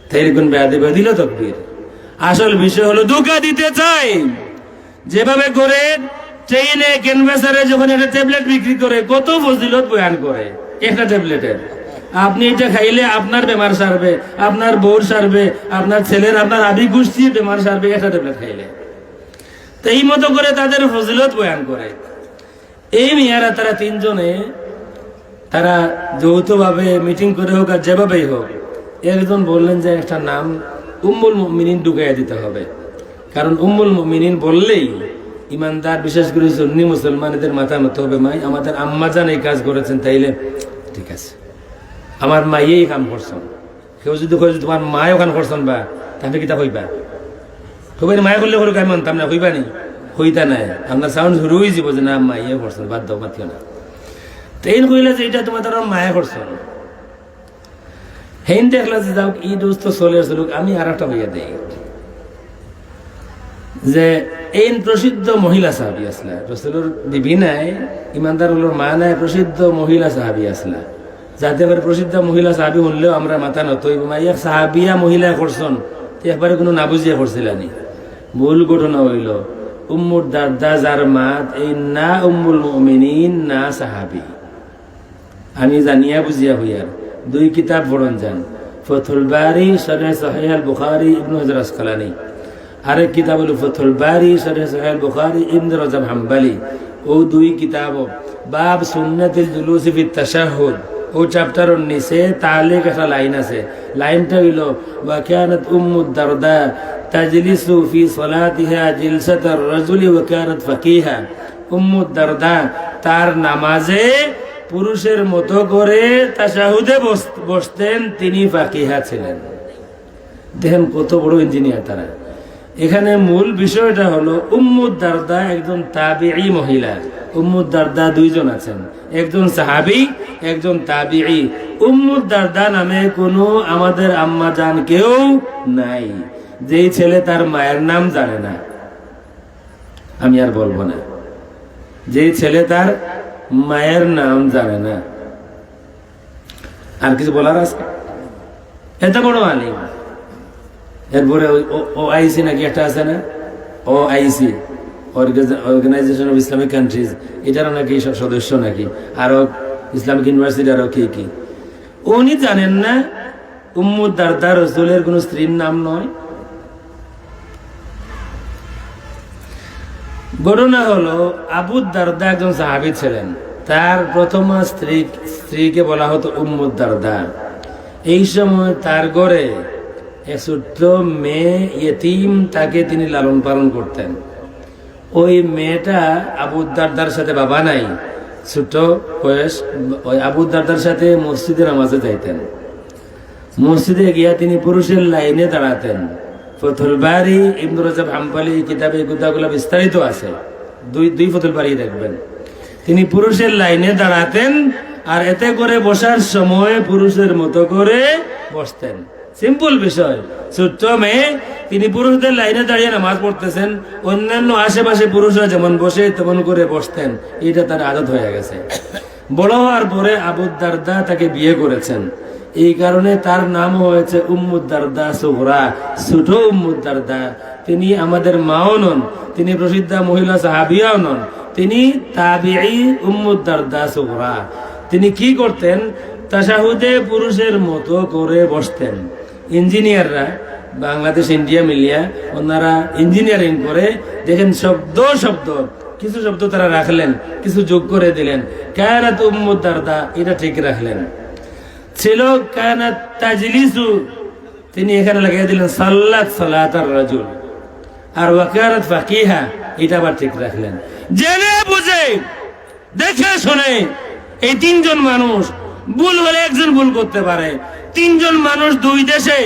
তাই কোন বেয়াদবি দিল তকবীর। আসল বিষয় হলো ধোঁকা দিতে চাই। যেভাবে করে ট্রেনে ক্যানভাসারে যখন একটা ট্যাবলেট বিক্রি করে কত ফজিলত বয়ান করে একটা ট্যাবলেটের, আপনি এটা খাইলে আপনার বেমার সারবে, আপনার বউর সারবে, আপনার ছেলের আপনার আবি গোষ্ঠীর বেমার সারবে একটা ট্যাবলেট খাইলে। তো এই মতো করে তাদের ফজিলত বয়ান করে। এই মেয়ারা তারা তিনজনে তারা যৌথভাবে মিটিং করে হোক আর যেভাবেই হোক, একজন বললেন যে একটা নাম উম্মুল মুমিনিন ঢুকাইয়া দিতে হবে, কারণ উম্মুল মুমিনিন বললেই ইমানদার বিশেষ করে সুন্নি মুসলমানদের মাথা মতো হবে, মাই আমাদের আম্মা জান এই কাজ করেছেন, তাইলে ঠিক আছে আমার মাইয়েই কাম করছেন। কেউ যদি কয়ে তোমার মায়ও কাম করছেন বা তাহলে কিতা হইবা, হইবা মায়া করলে করুক আমি মানতাম না, হইবা নি হইতা নাই, আপনার সাউন্ড শুরু হয়ে যাব যে না মাইয়ে করছেন, বাদ দাও মাতিও না। তো এই কইলে যে এটা তোমার তারা মায়া করছেন, হেন দেখলা যে যাও ই দোস্ত চলে আসলুক, আমি আর একটা হইয়া দেই যে এই প্রসিদ্ধ মহিলা সাহাবি আসলা রসুলের বিবি নাই, ইমানদার হলোর মা নাই, প্রসিদ্ধ মহিলা সাহাবি আসলা, যাতে করে প্রসিদ্ধ মহিলা সাহাবি হলেও আমরা মাথা নতইব, মাইয়া সাহাবিয়া মহিলা করছেন একবারে কোনো না বুঝিয়া করছিলানি। মূল ঘটনা হইল উম্মুর দাদা যার মাত এই না উম্মুল মুমিনিন না সাহাবি, আমি জানিয়া বুঝিয়া হইয়ার দুই কিতাব পড়ন যান, ফতুল বারি শরহ সহিহ আল বুখারী ইবনে হাজার আসকালানী, আরেক কিতাব হলো ফতুল বারি শরহ সহিহ আল বুখারী ইবনে রজব হাম্বলি। ও দুই কিতাব বাব সুন্নাতুল জুলুস ফি তাশাহুদ, ও চ্যাপ্টারের নিচে তালিক একটা লাইন আছে, লাইনটা হইল ওয়া কানাত উম্মুদ দারদা তাজলিসু ফি সালাতিহা জিলসাতার রাজুলি ওয়া কানাত ফাকিহা। উম্মুদ দারদা তার নামাজে পুরুষের মতো করে তাশাহুদে বসতেন, তিনি ফাকিহা ছিলেন। দেখেন কত বড় ইঞ্জিনিয়ার তারা। এখানে মূল বিষয়টা হলো উম্মুদ দারদা একজন তাবিঈ মহিলা। উম্মুদ দারদা দুইজন আছেন, একজন সাহাবী একজন তাবিঈ। উম্মুদ দারদা নামে কোনো আমাদের আম্মা জান কেউ নাই, যেই ছেলে তার মায়ের নাম জানে না, আমি আর বলবো না, যেই ছেলে তার মায়ের নাম জানে না। আর কিছু বলার আছে? এত বড় আলিম। এরপরে ও আইসি নাকি একটা আছে না, ও আইসি অর্গানাইজেশন অফ ইসলামিক কান্ট্রিজ, এটারও নাকি সদস্য নাকি, আরো ইসলামিক ইউনিভার্সিটি আরো কি কি। উনি জানেন না উম্মুদ দারদা রাসূলের কোন স্ত্রীর নাম নয়। ঘটনা হলো আবু দারদা একজন সাহাবী ছিলেন, তার প্রথম স্ত্রীকে বলা হতো উম্মুদ দারদা। এই সময় তার ঘরে এক ছোট্ট মেয়ে ইয়েতিম, তাকে তিনি লালন পালন করতেন। ওই মেয়েটা আবু দারদার সাথে, বাবা নাই, ছোট বয়স, ওই আবু দারদার সাথে মসজিদে নামাজে যাইতেন। মসজিদে গিয়া তিনি পুরুষের লাইনে দাঁড়াতেন। ফতুল বারি ইবনে রজব হাম্বলি কিতাবে গুদাগুলা বিস্তারিত আছে, দুই ফতুল বারি দেখবেন। তিনি পুরুষের লাইনে দাঁড়াতেন, আর এতে করে বসার সময় পুরুষের মতো করে বসতেন। সিম্পল বিষয়, ছোট্ট মেয়ে, তিনি পুরুষদের লাইনে দাঁড়িয়ে নামাজ পড়তেছেন, অন্যান্য আশেপাশে পুরুষরা যেমন বসে তেমন করে বসতেন, এটা তার আদত হয়ে গেছে। বড় হওয়ার পরে আবু দারদা তাকে বিয়ে করেছেন, এই কারণে তার নাম হয়েছে উম্মুদ দারদা সুগরা, ছোট উম্মুদ দারদা। তিনি আমাদের মাও নন, তিনি প্রসিদ্ধ মহিলা সাহাবিয়াও নন, তিনি তাবিঈ উম্মুদ দারদা সুগরা। তিনি কি করতেন? তাশাহুদে পুরুষের মতো করে বসতেন। ইঞ্জিনিয়াররা বাংলাদেশ ইন্ডিয়া মিলিয়া ওনারা ইঞ্জিনিয়ারিং করে, দেখেন শব্দ কিছু শব্দ তারা রাখলেন, কিছু যোগ করে দিলেন। কানাত উম্মুদ দারদা, এটা ঠিক রাখলেন। ছিল কানাত তাজলিসু, তিনি এখানে লাগিয়ে দিলেন সাল্লাত সালাতার রাজুল। আর ওয়াকানাত ফাকিহা, এটা আবার ঠিক রাখলেন। জেনে বুঝে দেখে শুনে এই তিনজন মানুষ, ভুল হলে একজন ভুল করতে পারে, তিনজন মানুষ দুই দেশে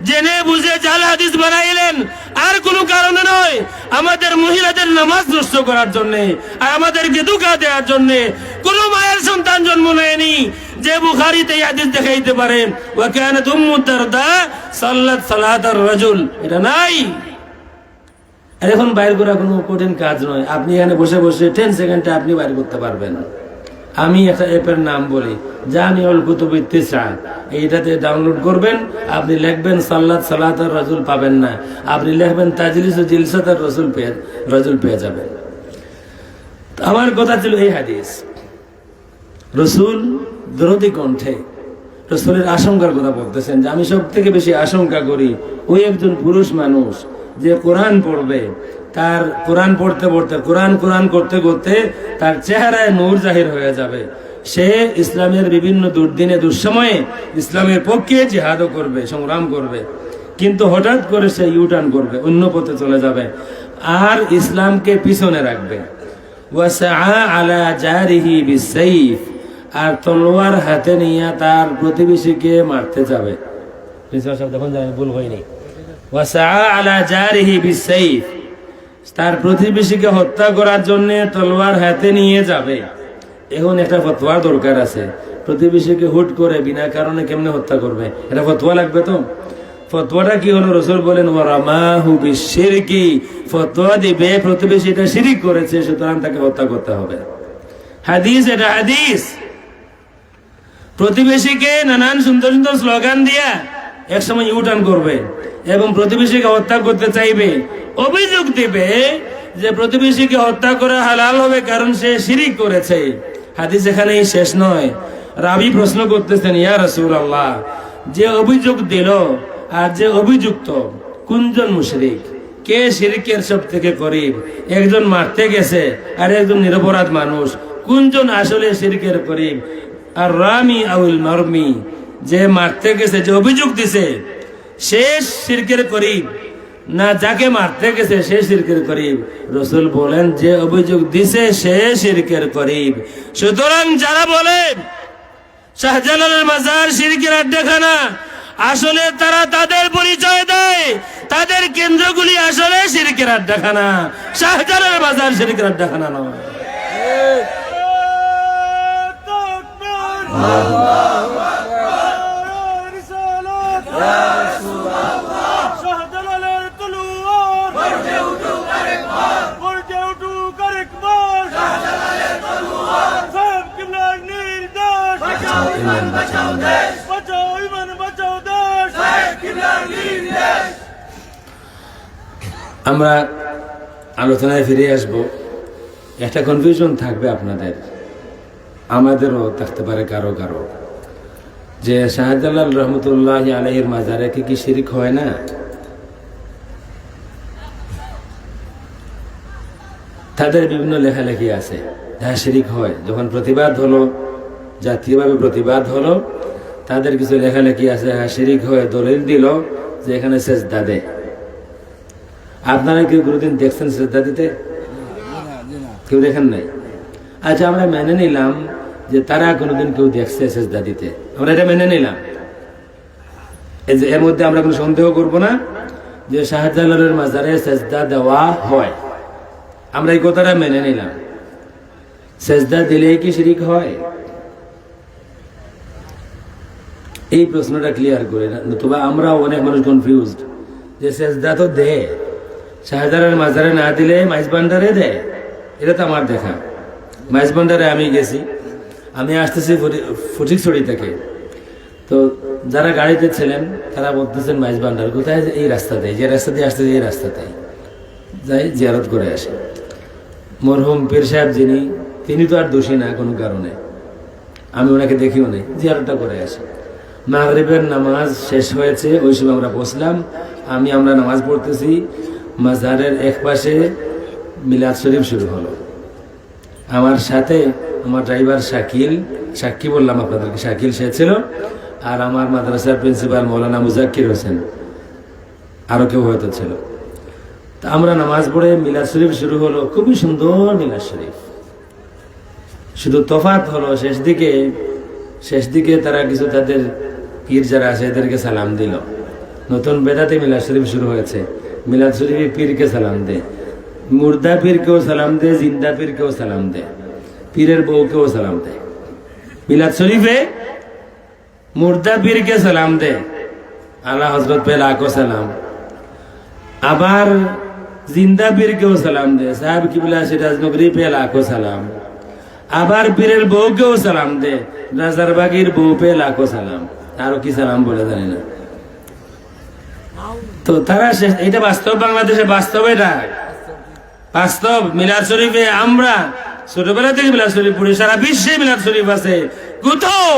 জেনে বুঝে জাল হাদিস বানাইলেন, আর কোনো কারণে নয়, আমাদের মহিলাদের নামাজ নষ্ট করার জন্য, আর আমাদেরকে ধোঁকা দেওয়ার জন্য। কোন মায়ের সন্তান জন্ম নেয়নি যে বুখারীতে এই হাদিস দেখাইতে পারে ওয়া কানাত উম্মু দারদা সাল্লাত সালাতার রাজুল, এটা নাই। আর এখন বাইর করা কোনো কঠিন কাজ নয়, আপনি এখানে বসে বসে 10 সেকেন্ডে আপনি বাইর করতে পারবেন। আমি একটা অ্যাপের নাম বলি, জামিউল কুতুবুত তিসআ, এইটাতে ডাউনলোড করবেন, আপনি লিখবেন সালাতার রাসূল পাবেন না, আপনি লিখবেন তাজলিস ও জিলসাতার রাসূল পেয়ে যাবেন। আমার কথা ছিল এই হাদিস, রাসূল দরদি কণ্ঠে রাসূলের আশঙ্কার কথা বলতেছেন যে আমি সব থেকে বেশি আশঙ্কা করি ওই একজন পুরুষ মানুষ যে কোরআন পড়বে, তার কোরআন পড়তে পড়তে কোরআন করতে করতে তার চেহারায় নূর জাহির হয়ে যাবে, সে ইসলামের বিভিন্ন দুর্দিনে দুঃসময়ে ইসলামের পক্ষে জিহাদও করবে, সংগ্রাম করবে, কিন্তু হঠাৎ করে সে ইউটার্ন করবে, অন্য পথে চলে যাবে আর ইসলামকে পিছনে রাখবে। ওয়াসআ আলা জারিহি বিসাইফ, আর তলোয়ার হাতে নিয়ে তার প্রতিবেশীকে মারতে যাবে। দেখুন আমি ভুল হয়নি, ওয়াসআ আলা জারিহি বিসাইফ, তার প্রতিবেশীকে হত্যা করার জন্য তলোয়ার হাতে নিয়ে যাবে। এখন একটা ফতোয়ার দরকার আছে, প্রতিবেশীকে হুট করে বিনা কারণে কেমনে হত্যা করবে, এটা ফতোয়া লাগবে। তো ফতোয়াটা কি হলো? রাসূল বলেন ওয়ারামাহু বিশিরকি, ফতোয়া দিবে প্রতিবেশী এটা শিরক করেছে, সুতরাং তাকে হত্যা করতে হবে। হাদিস, এটা হাদিস। প্রতিবেশীকে নানান সুন্দর সুন্দর স্লোগান দিয়া একসময় ইউটার্ন করবে এবং প্রতিবেশীকে হত্যা করতে চাইবে, অভিযোগ দিবে যে প্রতিবেশীকে হত্যা করা হালাল হবে কারণ সে শিরক করেছে। হাদিস এখানেই শেষ নয়, রাবী প্রশ্ন করতেছেন, ইয়া রাসূলুল্লাহ, যে অভিযোগ দিল আর যে অভিযুক্ত কোনজন মুশরিক, কে শিরকের সব থেকে করিব? একজন মারতে গেছে আর একজন নিরপরাধ মানুষ, কোনজন আসলে শিরকের করিব? আর রামি আউল মারমি, যে মারতে গেছে, যে অভিযোগ দিছে সে শিরকের করিব না যাকে মারতে গেছে সে শিরকের করিব? রাসূল বলেন যে অভিযোগ দিছে সে শিরকের করিব। সুতরাং যারা বলে শাহজালালের মাজার শিরকের আড্ডাখানা, আসলে তারা তাদের পরিচয় দেয়, তাদের কেন্দ্রগুলি আসলে শিরকের আড্ডাখানা, শাহজালালের মাজার শিরকের আড্ডাখানা নয়। আমরা আলোচনায় ফিরে আসব। একটা কনফিউশন থাকবে আপনাদের, আমাদেরও থাকতে পারে কারো কারো, যে শাহজালাল রহমতুল্লাহ আলাইহির মাজারে কি শিরক হয় না? তাদের বিভিন্ন লেখালেখি আছে, যা শিরক হয়। যখন প্রতিবাদ হলো, জাতীয়ভাবে প্রতিবাদ হলো, তাদের কিছু লেখালেখি আছে, হ্যাঁ শিরক হয়, দলিল দিল যে এখানে সেজদা দেয়। আপনারা কেউ কোনোদিন দেখছেন সেজদা দিতে? কেউ দেখেন নাই? আচ্ছা, আমরা মেনে নিলাম যে তারা কোনোদিন কেউ দেখছে সেজদা দিতে, আমরা এটা মেনে নিলাম। এর মধ্যে আমরা কোনো সন্দেহ করব না যে শাহজালালের মাজারে সেজদা দেওয়া হয়, আমরা এই কথাটা মেনে নিলাম। সেজদা দিলেই কি শিরক হয়? এই প্রশ্নটা ক্লিয়ার করে, নতুবা আমরা অনেক মানুষ কনফিউজড যে সেজদা তো দেয়, শাহজালালের মাজারে না দিলে মাইজ ভান্ডারে দেয়। এটা তো আমার দেখা। মাইজ ভান্ডারে আমি গেছি, আমি আসতেছি ফটিকছড়ি থেকে, তো যারা গাড়িতে ছিলেন তারা বলতেছেন মাইজ ভান্ডার কোথায়? এই রাস্তাতে, যে রাস্তা দিয়ে আসতেছে এই রাস্তাতে যাই জিয়ারত করে আসে। মরহুম পীর সাহেব যিনি, তিনি তো আর দোষী না কোনো কারণে, আমি ওনাকে দেখিও নেই, জিয়ারতটা করে আসি। মাগরিবের নামাজ শেষ হয়েছে, ওই সময় আমরা বসলাম, আমরা নামাজ পড়তেছি, মাজারের এক পাশে মিলাদ শরীফ শুরু হলো। আমার সাথে আমার ড্রাইভার শাকিল, সাক্ষী বললাম আপনাদেরকে, শাকিল সে ছিল, আর আমার মাদ্রাসার প্রিন্সিপাল মৌলানা মুজাক্কির হোসেন, আরো কেউ হয়তো ছিল। তা আমরা নামাজ পড়ে মিলাদ শরীফ শুরু হলো, খুবই সুন্দর মিলাদ শরীফ। শুধু তফাৎ হলো শেষ দিকে তারা কিছু তাদের পীর যারা আছে এদেরকে সালাম দিল। নতুন বেদাতে মিলাদ শরীফ শুরু হয়েছে, মিলাদ শরীফে পীরকে সালাম দেয়, মুর্দা পীরকেও সালাম দেয়, জিন্দা পীরকেও সালাম দেয়, পীরের বউকেও সালাম দেয়। মিলাদ শরীফে মুর্দা পীরকে সালাম দেয়, আলা হজরত পে লাখো সালাম। আবার জিন্দা পীরকেও সালাম দে, সাহেব কিবলা সিরাজনগরী পে লাখো সালাম। আবার পীরের বউকেও সালাম দে, রাজারবাগীর বউ পে লাখো সালাম। আরো কি সালাম বলে জানি না। তো তারা এটা বাস্তব, বাংলাদেশে বাস্তব, এটা বাস্তব। মিলাদ শরীফে আমরা ছোটবেলা থেকে মিলাদ শরীফ পড়ি, সারা বিশ্বে মিলাদ শরীফ আছে। কোথাও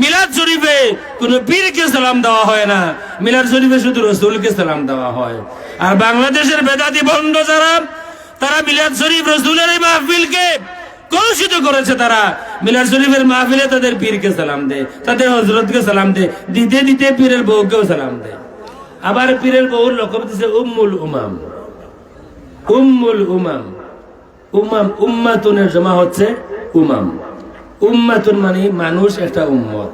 মিলাদ শরীফে কোন পীরকে সালাম দেওয়া হয় না, মিলাদ শরীফে শুধু রসুলকে সালাম দেওয়া হয়। আর বাংলাদেশের বেদাতি ভণ্ড যারা, তারা মিলাদ শরীফ রসুলের এই মাহফিলকে কলুষিত করেছে। তারা মিলাদ শরীফের মাহফিলে তাদের পীরকে সালাম দেয়, তাদের হযরতকে সালাম দেয়, দিতে দিতে পীরের বউকেও সালাম দেয়। আবার পীরের বউর লকব দিছে উম্মুল উমাম। উম্মুল উমাম, উমাম উম্মাতুনের জমা হচ্ছে উমাম। উম্মাতুন মানে মানুষ একটা উম্মত,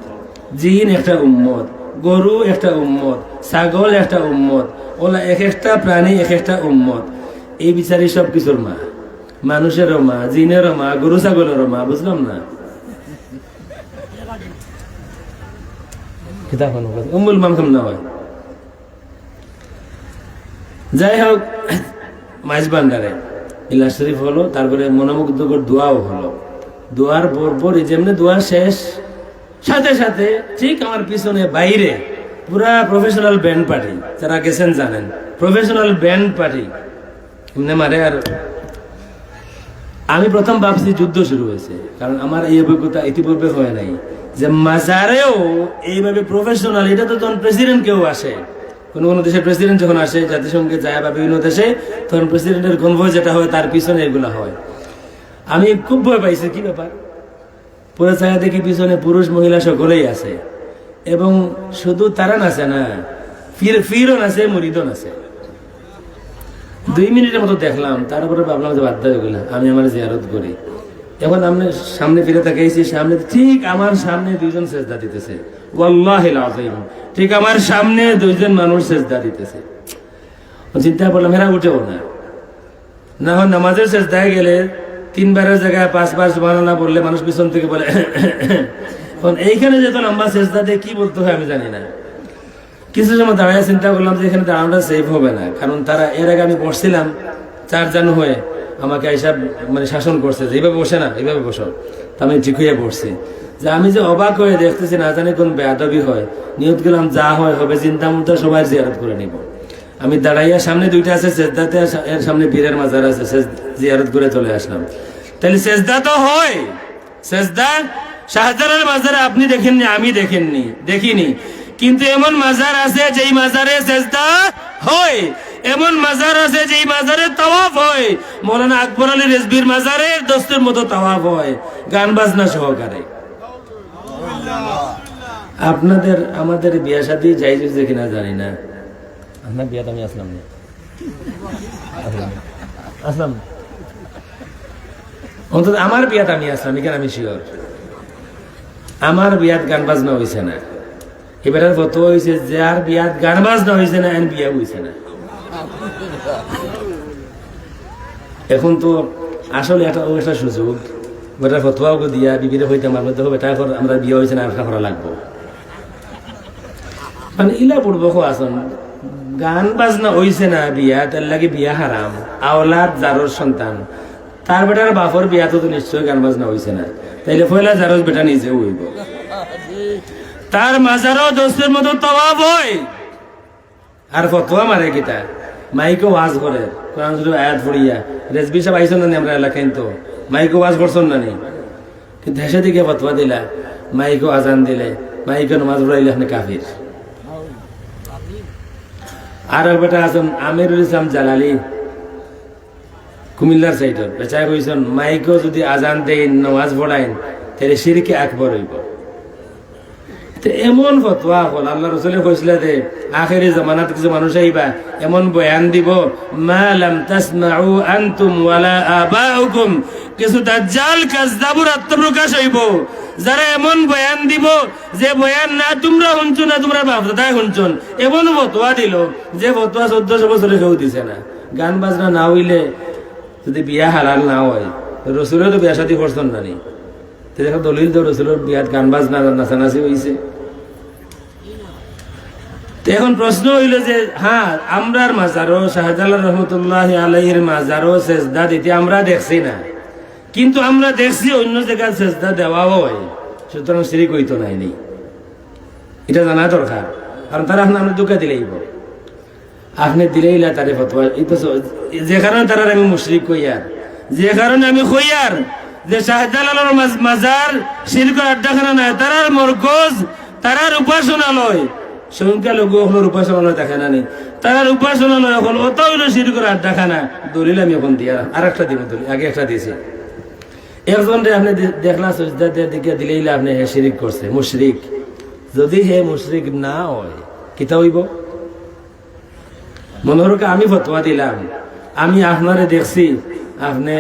জিন একটা উম্মত, গরু একটা উম্মত, ছাগল একটা উম্মত, ওলা এক একটা প্রাণী এক একটা উম্মত। এই বিচারি সব কিছুর মা, মানুষেরও মা, জিনেরও মা, গরু ছাগলেরও মা। বুঝলাম না? উম্মুল উমাম কেমন হয়? যাই হোক, মাইজ ভান্ডারে মিলাদ শরীফ হলো, তারপরে মনোমুগ্ধকর দোয়াও হলো। দোয়ার পর যেমনি দোয়া শেষ, সাথে সাথে ঠিক আমার পিছনে বাইরে পুরা প্রফেশনাল ব্যান্ড পার্টি, যারা গেছেন জানেন, প্রফেশনাল ব্যান্ড পার্টি এমনি মারে। আর আমি প্রথম ভাবছি যুদ্ধ শুরু হয়েছে, কারণ আমার এই অভিজ্ঞতা ইতিপূর্বে হয় নাই যে মাজারেও এইভাবে প্রফেশনাল। এটা তো তখন প্রেসিডেন্ট কেউ আসে, কোনো কোনো দেশের প্রেসিডেন্ট যখন আসে জাতিসংঘে যায় বা বিভিন্ন দেশে, তখন প্রেসিডেন্টের কনভয় যেটা হয় তার পিছনে এগুলো হয়। আমি খুব ভয় পাইছি, কি ব্যাপার। পরে ছায়া দেখি পিছনে পুরুষ মহিলা সকলেই আছে, এবং শুধু তারা নাচে না, ফিরও নাচে, মুরিদও নাচে। 2 মিনিটের মতো দেখলাম, তারপরে ভাবলাম যে বাধ্য হয়ে গেলাম, আমি আমার জিয়ারত করি। এখন আমি সামনে ফিরে তাকাইছি, সামনে ঠিক আমার সামনে 2 জন সেজদা দিতেছে। ওয়াল্লাহিল আযীম, ঠিক আমার সামনে 2 জন মানুষ সেজদা দিতেছে। চিন্তা করলাম এরা উঠেও না, না হয় নামাজের সেজদায় গেলে 3 বারের জায়গায় 5 বার সুবহানাল্লাহ বললে মানুষ পিছন থেকে বলে। এখন এইখানে যেত লম্বা সেজদা দিয়ে কি বলতে হয় আমি জানি না। কিছু সময় দাঁড়ায় চিন্তা করলাম যে এখানে দাঁড়ানোটা সেফ হবে না, কারণ তারা এর আগে আমি বসছিলাম 4 জন হয়ে, আমাকে এইসব মানে শাসন করছে যে এইভাবে বসে না, এইভাবে বসো। তা আমি ঠিক হয়ে বসছি, যে আমি যে অবাক হয়ে দেখতেছি না জানি কোন বেয়াদবি হয়। নিয়ত গেলাম যা হয় হবে, চিন্তা মতো সবাই জিয়ারত করে নিব। আমি দাঁড়াইয়া সামনে 2টা আছে সেজদাতে, এর সামনে পীরের মাজার আছে, জিয়ারত করে চলে আসলাম। তাহলে সেজদা তো হয়, সেজদা শাহজালাল মাজারে আপনি দেখেননি, আমি দেখিনি, কিন্তু এমন মাজার আছে যেই মাজারে সেজদা হয়, এমন মাজার আছে যেই মাজারে তাওয়াফ হয়। মৌলানা আকবর আলী রেজবির মাজারে দস্তের মতো তাওয়াফ হয়, গান বাজনা সহকারে। আপনাদের আমাদের বিয়া শাদী যাই যে কিনা জানি না, আপনার বিয়াত আমি আসলাম না, আসলাম অন্তত আমার বিয়াত আমি আসলাম, এখানে আমি শিওর আমার বিয়াত গান বাজনা হয়েছে না। এবারে ফতোয়া হয়েছে যার বিয়াত গান বাজনা হয়েছে না, এর বিয়া হয়েছে না। এখন তো আসলে একটা সুযোগ, বেটার ফতোয়াও দিয়া বিবিধ হইতে আমার মধ্যে বেটা আমরা বিয়ে হয়েছে না, আর করা লাগবো, মানে ইলা পড়বো আসন গান বাজনা হইছে না বিয়া, তার লাগে বিয়া হারাম। আওলাদ জারোর সন্তান, তার বেটার বাপর বিয়া তো নিশ্চয় গান বাজনা হইছে না, তাইলে পয়লা জারোর বেটা নিজে হইব। তার মাজারও দোস্তের মতো তাওয়াফ হয়, আর ফতোয়া মারে কিতা মাইকে ওয়াজ করে, কোরআন শরীফ আয়াত পড়িয়া। রেজবি সাহেব আইসন না আমরা এলাকায়, তো মাইকে ওয়াজ করছেন না নি, কিন্তু হেসে দিকে ফতোয়া দিলা, মাইকে আজান দিলে, মাইকে নামাজ পড়াইলে আপনি কাফির। আর বেটা আছেন আমিরুল ইসলাম জালালি, কুমিল্লার সাইডের বেচায় কইছেন মাইকেও যদি আজান দেন নামাজ পড়াইন তাহলে শিরকে আকবর হইব। এমন ফতোয়া হল, আল্লাহ রসুলে কইছিল যে আখেরি জামানাত কিছু মানুষ আইবা এমন বয়ান দিব, মা লাম তাসমাউ আনতুম ওয়ালা আবাউকুম, কিছু দাজ্জাল কাযযাবুর আত্মপ্রকাশ হইব, যারা এমন বয়ান দিব যে বয়ান না তোমরা শুনছো না তোমরা বাপ দাদাই শুনছন। এমন ফতোয়া দিল যে ফতোয়া 1400 বছরে কেউ দিছে না। গান বাজনা না হইলে যদি বিয়া হালাল না হয়, রসুলের তো বিয়া শাদী করছেন না নি, দেখো দলিল তো রসুলের বিয়াত গান বাজনা নাচানাচি হয়েছে। তো এখন প্রশ্ন হইল যে হ্যাঁ আমরার মাজারও শাহজালাল রহমতুল্লাহ আলাইহির মাজারও সেজদা দিতে আমরা দেখছি না, কিন্তু আমরা দেখছি অন্য জায়গায় সেজদা দেওয়াও হয়, সুতরাং শিরিক হইতো নাইনি, এটা জানা দরকার। কারণ তারা এখন আমরা দুঃখা দিলেই আপনি দিলেই তারে ফতোয়া, যে কারণে তারা আমি মুশরিক কইয়ার, যে কারণে আমি কইয়ার যে শাহজালালের মাজার শিরক আড্ডাখানা নাই, তারার মরকজ, তারার উপাসনালয়, সংখ্যালঘু হলোর উপাসনালয় দেখে না নি, তারার উপাসনালয় হল অত হইল শিরকের আড্ডাখানা। দলিল আমি এখন দিয়া আর একটা দিব, দলিল আগে একটা দিয়েছি। একজন আপনি দেখলা সজদা দিকে দিলেই আপনি হে শিরিক করছে, মুশরিক। যদি হে মুশরিক না হয় কিতা হইব? মনোহরকে আমি ফতোয়া দিলাম, আমি আপনারে দেখছি আপনি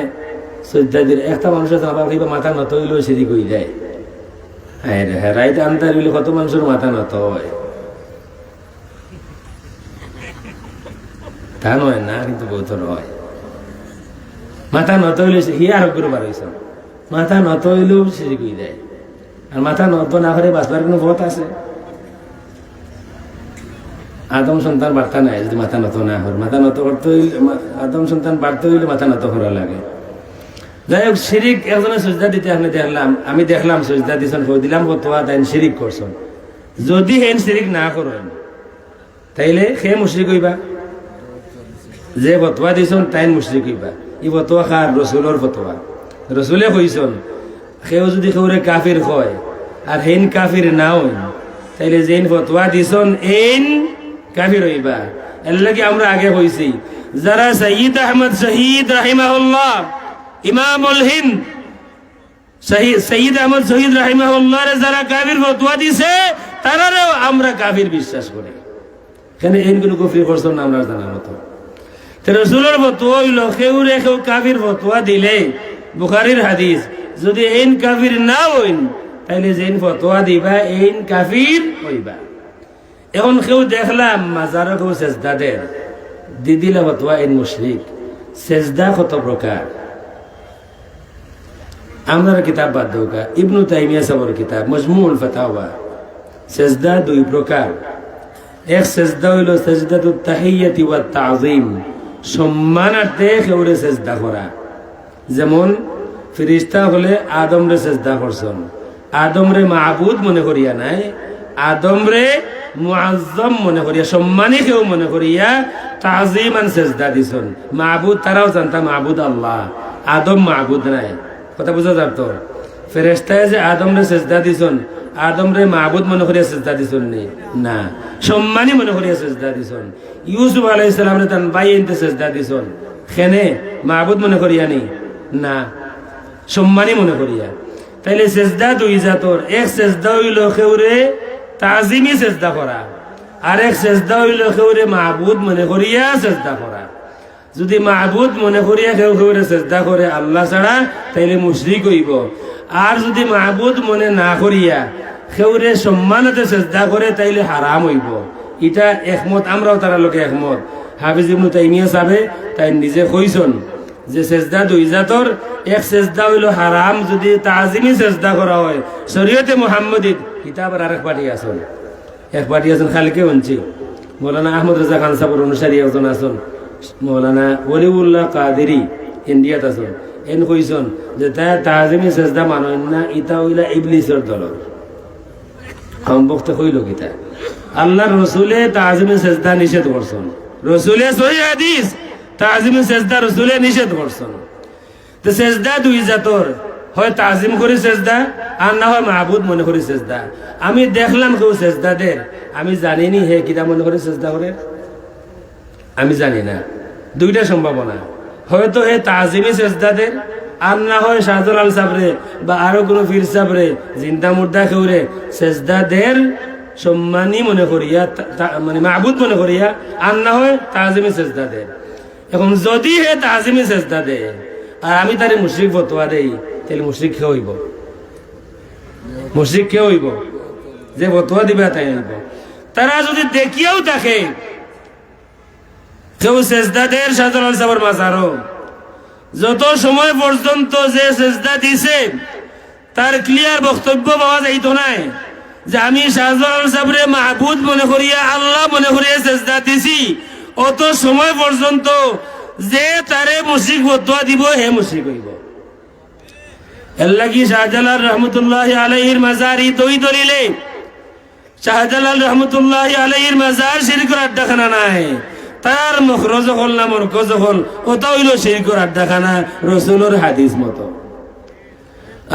সজদা দিলে, একটা মানুষের আবার কিবা মাথা নত হইলেও শিরিক হয়ে যায়। হ্যাঁ রাইতে আনতে হইলে কত মানুষের মাথা নত হয়, তা নয় না, কিন্তু বহুত হয় মাথা নত হইলে হি আর গুরুবার হয়েছে, মাথা নত হইলেও শিরিক হয়ে যায়। আর মাথা নত না করে বাঁচবার কোনো পথ আছে? আদম সন্তান বার্তা নাই যদি মাথা নত না হর, মাথা নত করতে হইলে, আদম সন্তান বাড়তে হইলে মাথা নত করা লাগে। যাই হোক, শিরিক একজনের সজদা দিতে আপনি দেখলাম, আমি দেখলাম সজদা দিছেন, দিলাম ফতোয়া তাই শিরিক করছেন। যদি হেন শিরিক না করেন তাইলে সে মুশরিক হইবা, যে ফতোয়া দিছেন তাই মুশরিক হইবা। ই ফতোয়া খার রসুলের ফতোয়া, রসুলে কইছেন সেও যদি কেউরে কাফির হয় আর হেন কাফির না হইন তাইলে যেন ফতোয়া দিছেন এইন কাফির হইবা। এর লাগে আমরা আগে কইছি যারা সৈয়দ আহমদ শহীদ রাহিমাহুল্লাহ ইমামুল হিন্দ সৈয়দ আহমদ শহীদ রাহিমাহুল্লাহ যারা কাফির ফতোয়া দিছে তারাও আমরা কাফির বিশ্বাস করি। কেন এইগুলো কুফরি করছেন না আমরা জানার মতো। রসুলের ফতোয়া হইল কেউরে কেউ কাফির ফতোয়া দিলে, বুখারীর হাদিস, যদি এইন কাফির না হইন তাইলে যেন ফতোয়া দিবা এইন কাফির হইবা। এখন কেউ দেখলাম মাজারও কেউ সেজদা দেন, দিদিলা ফতোয়া এইন মুশরিক। সেজদা কত প্রকার আমরা কিতাব বাদ দৌকা, ইবনু তাইমিয়া সাহেবের কিতাব মজমুউল ফাতাওয়া। সেজদা দুই প্রকার, এক সেজদা হইল সেজদাতুত তাহিয়াতি ওয়াত তাযীম, সম্মানার্থে কেউরে সেজদা করা। যেমন ফেরেশতা হলে আদমরে সেজদা করছেন, আদমরে মাবুদ মনে করিয়া নাই, আদমরে মুআজ্জম মনে করিয়া, সম্মানী কেউ মনে করিয়া তাযীমান সেজদা দিছেন। মাবুদ তারাও জানতা মাবুদ আল্লাহ, আদম মাবুদ নাই। কথা বুঝা যাত? ফেরেশতায় যে আদমরে সেজদা দিছেন, আদমরে মাবুদ মনে করিয়া সেজদা দিছেন না, সম্মানী মনে করিয়া সেজদা দিছেন। ইউসুফ আলাইহিস সালামরে তান ভাই এনতে সেজদা দিছেন, খেনে মাবুদ মনে করিয়া না, সম্মানী মনে করিয়া। তাইলে সেজদা দুই জাতর, এক সেজদা হইল কেউরে তাজিমি সেজদা করা, আর এক সেজদা হইল কেউরে মাবুদ মনে করিয়া সেজদা করা। যদি মাবুদ মনে করিয়া কেউ কেউরে সেজদা করে আল্লাহ ছাড়া তাইলে মুশরিক হইব। আর যদি মাবুদ মনে না করিয়া কেউরে সম্মানতে সেজদা করে তাইলে হারাম হইব। এটা একমত, আমরাও তারা লোকে একমত। হাফিজ ইবনে তাইমিয়া সাহেব তাই নিজে কইছেন যে সেজদা দুই জাতর, এক সেজদা হইল হারাম যদি তাজিমি সেজদা করা হয়। শরীয়তে মুহাম্মদীত কিতাবের আরেক পার্টি আছেন, এক পার্টি আছেন খালকে অঞ্চি মৌলানা আহমদ রাজা খান সাহেবের অনুসারী একজন আছেন, মৌলানা ওলিউল্লাহ কাদেরি ইন্ডিয়াত আছেন। এন কইছেন যে তাই তাজিমি সেজদা মানেন না, ইটা হইলা ইবলিসের দলের। সম্পর্কে কইল কিতা আল্লাহর রসুলে তাজিমি সেজদা নিষেধ করছেন, রসুলে সহিহ হাদিস তাজিমি সেজদা রসুলে নিষেধ করছেন। তো সেজদা দুই জাতর, হয় তাজিম করে সেজদা আর না হয় মাহবুদ মনে করে সেজদা। আমি দেখলাম কেউ সেজদা দেন, আমি জানিনি হে কিতা মনে করে সেজদা করে, আমি জানি না। দুইটা সম্ভাবনা, হয়তো হে তাজিমি সেজদা দেন, আর না হয় শাহজালাল সাবরে বা আরো কোনো পীর সাবরে জিন্দা মুর্দা কেউরে সেজদা দেন সম্মানী মনে করিয়া, মানে মাহবুদ মনে করিয়া, আর না হয় তাজিমি সেজদা দেন। এখন যদি হে তাজিমি সেজদা দে আর আমি তারে মুশরিক ফতোয়া দেই, তাহলে মুশরিক কে হইব? মুশরিক কে হইব? যে ফতোয়া দিবে তাই হইব। তারা যদি দেখিয়াও থাকে কেউ সেজদা দেয় শাহজালাল সাহেবের মাজারও, যত সময় পর্যন্ত যে সেজদা দিছে তার ক্লিয়ার বক্তব্য পাওয়া যাইতো নাই, যে আমি শাহজালাল সাহেবরে মাহবুদ মনে করিয়া আল্লাহ মনে করিয়া চেষ্টা দিছি, অত সময় পর্যন্ত যে তারে মুশরিক ফতোয়া দিব হে মুশরিক হইব। এর লাগি শাহজালাল রহমতুল্লাহ আলাইহির মাজারি দুই দলিলে শাহজালাল রহমতুল্লাহ আলাইহির মাজার শিরকের আড্ডাখানা নাই, তার মখরজ হল না মরকজ হল ওটা হইল শিরকের আড্ডাখানা রাসূলের হাদিস মতো।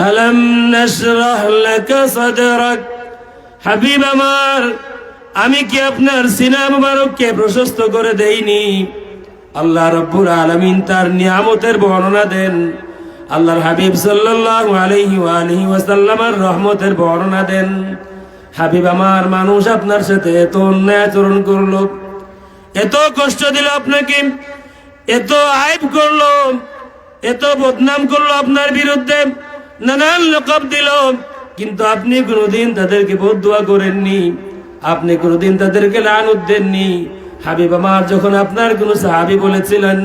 আলাম নাশরাহ লাকা সাদরাক, হাবিব আমার আমি কি আপনার সিনা মুবারককে প্রশস্ত করে দেইনি? আল্লাহ রাব্বুল আলামিন তার নিয়ামতের বর্ণনা দেন, আল্লাহর হাবিব সাল্লাল্লাহু আলাইহি ওয়া আলিহি ওয়াসাল্লামের রহমতের বর্ণনা দেন। হাবিব আমার মানুষ আপনার সাথে এত অন্যায় আচরণ করলো, এত কষ্ট দিল আপনাকে, এত আইব করলো, এত বদনাম করলো আপনার বিরুদ্ধে, নানান লকব দিল, কিন্তু আপনি কোনোদিন তাদেরকে বদদুয়া করেননি, আপনি কোনোদিন তাদেরকে লানত দেননি। হাবিব আমার যখন আপনার কোন সাহাবী বলেছিলেন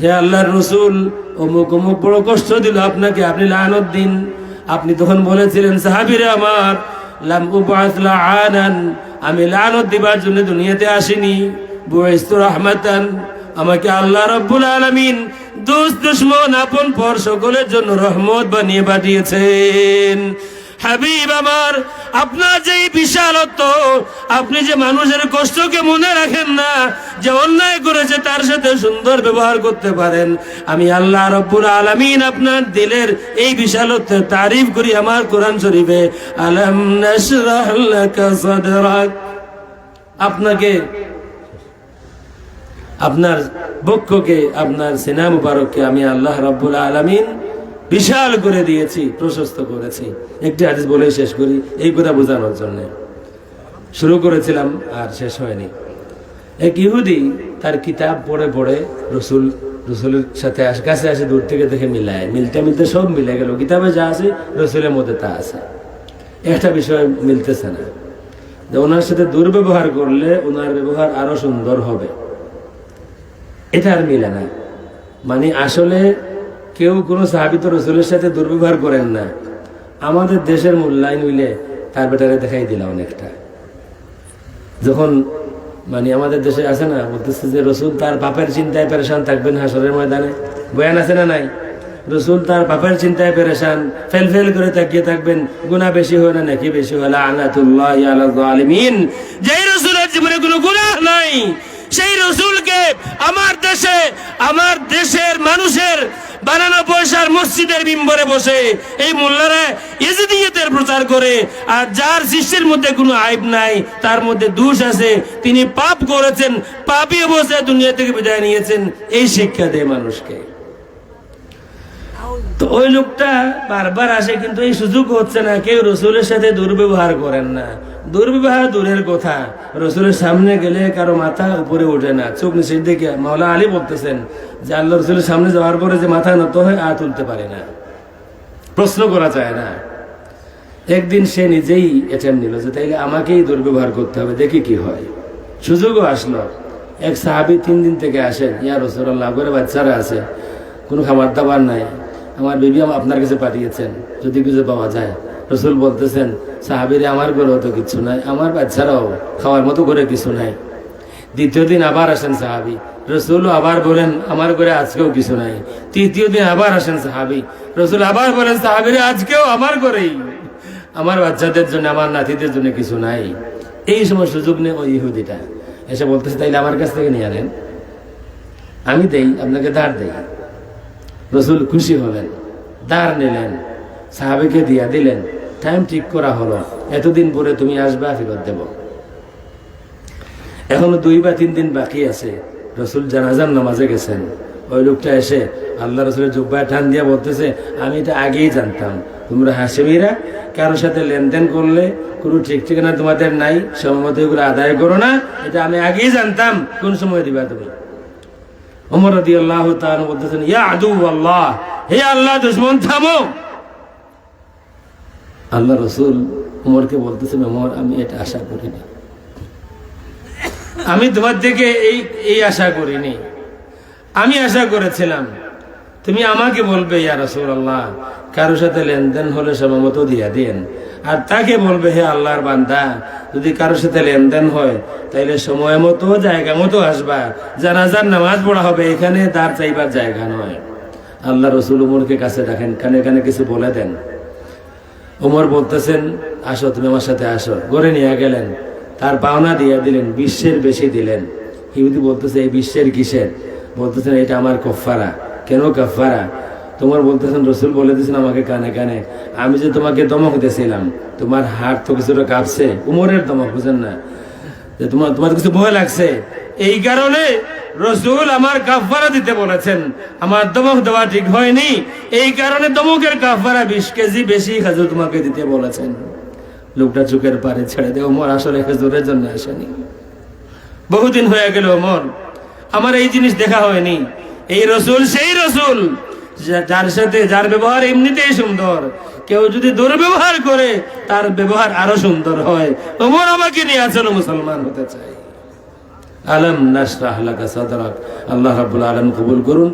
হে আল্লাহর রাসূল অমুক অমুক বড় কষ্ট দিল আপনাকে, আপনি লানত দিন, আপনি তখন বলেছিলেন সাহাবীরা আমার লাম উবআস লাআনান, আমি লানত দিবার জন্য দুনিয়াতে আসিনি, বুইস্তু রাহমাতান, আমাকে আল্লাহ রাব্বুল আলামিন দোস্ত দুশমন আপন পর সকলের জন্য রহমত বানিয়ে পাঠিয়েছেন। হাবিব আমার আপনার যে বিশালত্ব, আপনি যে মানুষের কষ্টকে মনে রাখেন না, যে অন্যায় করেছে তার সাথে সুন্দর ব্যবহার করতে পারেন, আমি আল্লাহ রাব্বুল আলামিন আপনার দিলের এই বিশালত্বের তারিফ করি আমার কোরআন শরীফে। আলাম নাশরাহ লাকা সাদরাক, আপনাকে আপনার বক্ষকে আপনার সিনা মুবারককে আমি আল্লাহ রাব্বুল আলামিন বিশাল করে দিয়েছি, প্রশস্ত করেছি। একটি হাদিস বলে শেষ করি এই কথা বোঝানোর জন্য, শুরু করেছিলাম আর শেষ হয়নি। এক ইহুদি তার কিতাব পড়ে পড়ে রসুলের সাথে কাছে আসে, দূর থেকে দেখে মিলায়, মিলতে মিলতে সব মিলে গেল, কিতাবে যা আছে রসুলের মধ্যে তা আছে, একটা বিষয় মিলতেছে না, যে ওনার সাথে দুর্ব্যবহার করলে ওনার ব্যবহার আরো সুন্দর হবে, এটা আর মিলে না। মানে আসলে কেউ কোনো সাহাবী তো রসুলের সাথে দুর্ব্যবহার করেন না, আমাদের দেশের মূল্যায়ন হইলে তার বেটারে দেখাই দিলা অনেকটা। যখন মানে আমাদের দেশে আছে না, বলতেছে যে রসুল তার বাপের চিন্তায় পেরেশান থাকবেন হাসরের ময়দানে, বয়ান আছে না নাই? রসুল তার বাপের চিন্তায় পেরেশান, ফেল ফেল করে তাকিয়ে থাকবেন, গুনাহ বেশি হয় না নাকি বেশি হয়? লানাতুল্লাহি আলা যালিমিন, যেই রসুলের জীবনে কোনো গুনাহ নাই সেই রসুলকে আমার দেশের মানুষের বানানো পয়সার মসজিদের মিম্বরে বসে এই মোল্লারা ইজিদিয়তের প্রচার করে, আর যার সৃষ্টির মধ্যে কোনো আইব নাই, তার মধ্যে দোষ আছে, তিনি পাপ করেছেন, পাপী অবস্থায় দুনিয়া থেকে বিদায় নিয়েছেন, এই শিক্ষা দেয় মানুষকে। তো ওই লোকটা বারবার আসে, কিন্তু এই সুযোগ হচ্ছে না, কেউ রসুলের সাথে দুর্ব্যবহার করেন না। দুর্ব্যবহার দূরের কথা, রসুলের সামনে গেলে কারো মাথা উপরে ওঠে না, চোখ নিচের দিকে। মাওলা আলী বলতেছেন যে আল্লাহ রসুলের সামনে যাওয়ার পরে যে মাথা নত হয় আর তুলতে পারে না, প্রশ্ন করা যায় না। একদিন সে নিজেই অ্যাটেম্প নিল যে তাইলে আমাকেই দুর্ব্যবহার করতে হবে, দেখি কি হয়। সুযোগও আসলো। এক সাহাবী 3 দিন থেকে আসেন, ইয়া রাসূলুল্লাহ, ঘরে বাচ্চারা আছে, কোনো খাবার দাবার নাই, আমার বিবি আপনার কাছে পাঠিয়েছেন, যদি কিছু পাওয়া যায়। রসুল বলতেছেন সাহাবীরে আমার ঘরেও তো কিছু নাই, আমার বাচ্চারাও খাওয়ার মতো করে কিছু নাই। দ্বিতীয় দিন আবার আসেন সাহাবী, রসুলও আবার বলেন আমার ঘরে আজকেও কিছু নাই। তৃতীয় দিন আবার আসেন সাহাবী, রসুল আবার বলেন সাহাবীরে আজকেও আমার ঘরেই আমার বাচ্চাদের জন্য আমার নাতিদের জন্য কিছু নাই। এই সময় সুযোগ নিয়ে ওই ইহুদিটা এসে বলতেছে তাইলে আমার কাছ থেকে নিয়ে আনেন, আমি দেই, আপনাকে ধার দেই। রসুল খুশি হলেন, ধার নিলেন, সাহাবীকে দিয়া দিলেন, টাইম ঠিক করা হলো, এতদিন পরে তুমি আসবা, ফেরত দেব। এখনো 2 বা 3 দিন বাকি আছে। রসুল জানাজার নামাজে গেছেন, ওই লোকটা এসে আল্লাহ রসুলের জুব্বায় টান দিয়া বলতেছে আমি এটা আগেই জানতাম, তোমরা হাশেমিরা কারোর সাথে লেনদেন করলে কোনো ঠিক ঠিকানা তোমাদের নাই, সময় মতো এগুলো আদায় করো না, এটা আমি আগেই জানতাম, কোন সময় দিবা তুমি। ওমর রাদিয়াল্লাহু তাআলা বলতেছেন ইয়া আদু আল্লাহ, হে আল্লাহ দুশমন থামো। আল্লাহ রসুল ওমরকে বলতেছেন ওমর আমি এটা আশা করিনি, আমি তোমার থেকে এই আশা করিনি, আমি আশা করেছিলাম তুমি আমাকে বলবে ইয়া রাসূলুল্লাহ কারোর সাথে লেনদেন হলে সময় মতো দিয়া দেন, আর তাকে বলবে, হে আল্লাহর বান্দা, যদি কারোর সাথে লেনদেন হয় তাইলে সময় মতো জায়গা মতো আসবা, জানাজার নামাজ পড়া হবে, এখানে তার চাইবার জায়গা নয়। আল্লাহ রসুল উমরকে কাছে রাখেন, কানে কানে কিছু বলে দেন। উমর বলতেছেন, আসো তুমি আমার সাথে আসো। ঘরে নিয়ে গেলেন, তার পাওনা দিয়ে দিলেন, 20 বেশি দিলেন। ইহুদি বলতেছে, এই 20 কিসের? বলতেছেন, এটা আমার কফারা। কেন কফারা? তোমার বলতেছেন, রসুল বলে দিয়েছেন আমাকে কানে কানে, আমি যে তোমাকে দমক দিয়েছিলাম, তোমার হাত তো কিছুটা কাঁপছে। উমরের দমক, বুঝেন না, যে তোমার কিছু ভয় লাগছে, এই কারণে রসুল আমার কাফারা দিতে বলেছেন, আমার দমক দেওয়া ঠিক হয়নি, এই কারণে দমকের কাফারা 20 কেজি বেশি খেজুর তোমাকে দিতে বলেছেন। লোকটা চোখের পারে ছেড়ে দেয়। ওমর আসলে খেজুরের জন্য আসেনি। বহুদিন হয়ে গেল ওমর, আমার এই জিনিস দেখা হয়নি। এই রসুল সেই রসুল যার সাথে যার ব্যবহার এমনিতেই সুন্দর, কেউ যদি দুর্ব্যবহার করে তার ব্যবহার আরো সুন্দর হয়। ওমর আমাকে নিয়ে আসলে মুসলমান হতে চাই। আলম নাশরাহ লাকা সাদরাক। আল্লাহ রাব্বুল আলামিন কবুল করুন।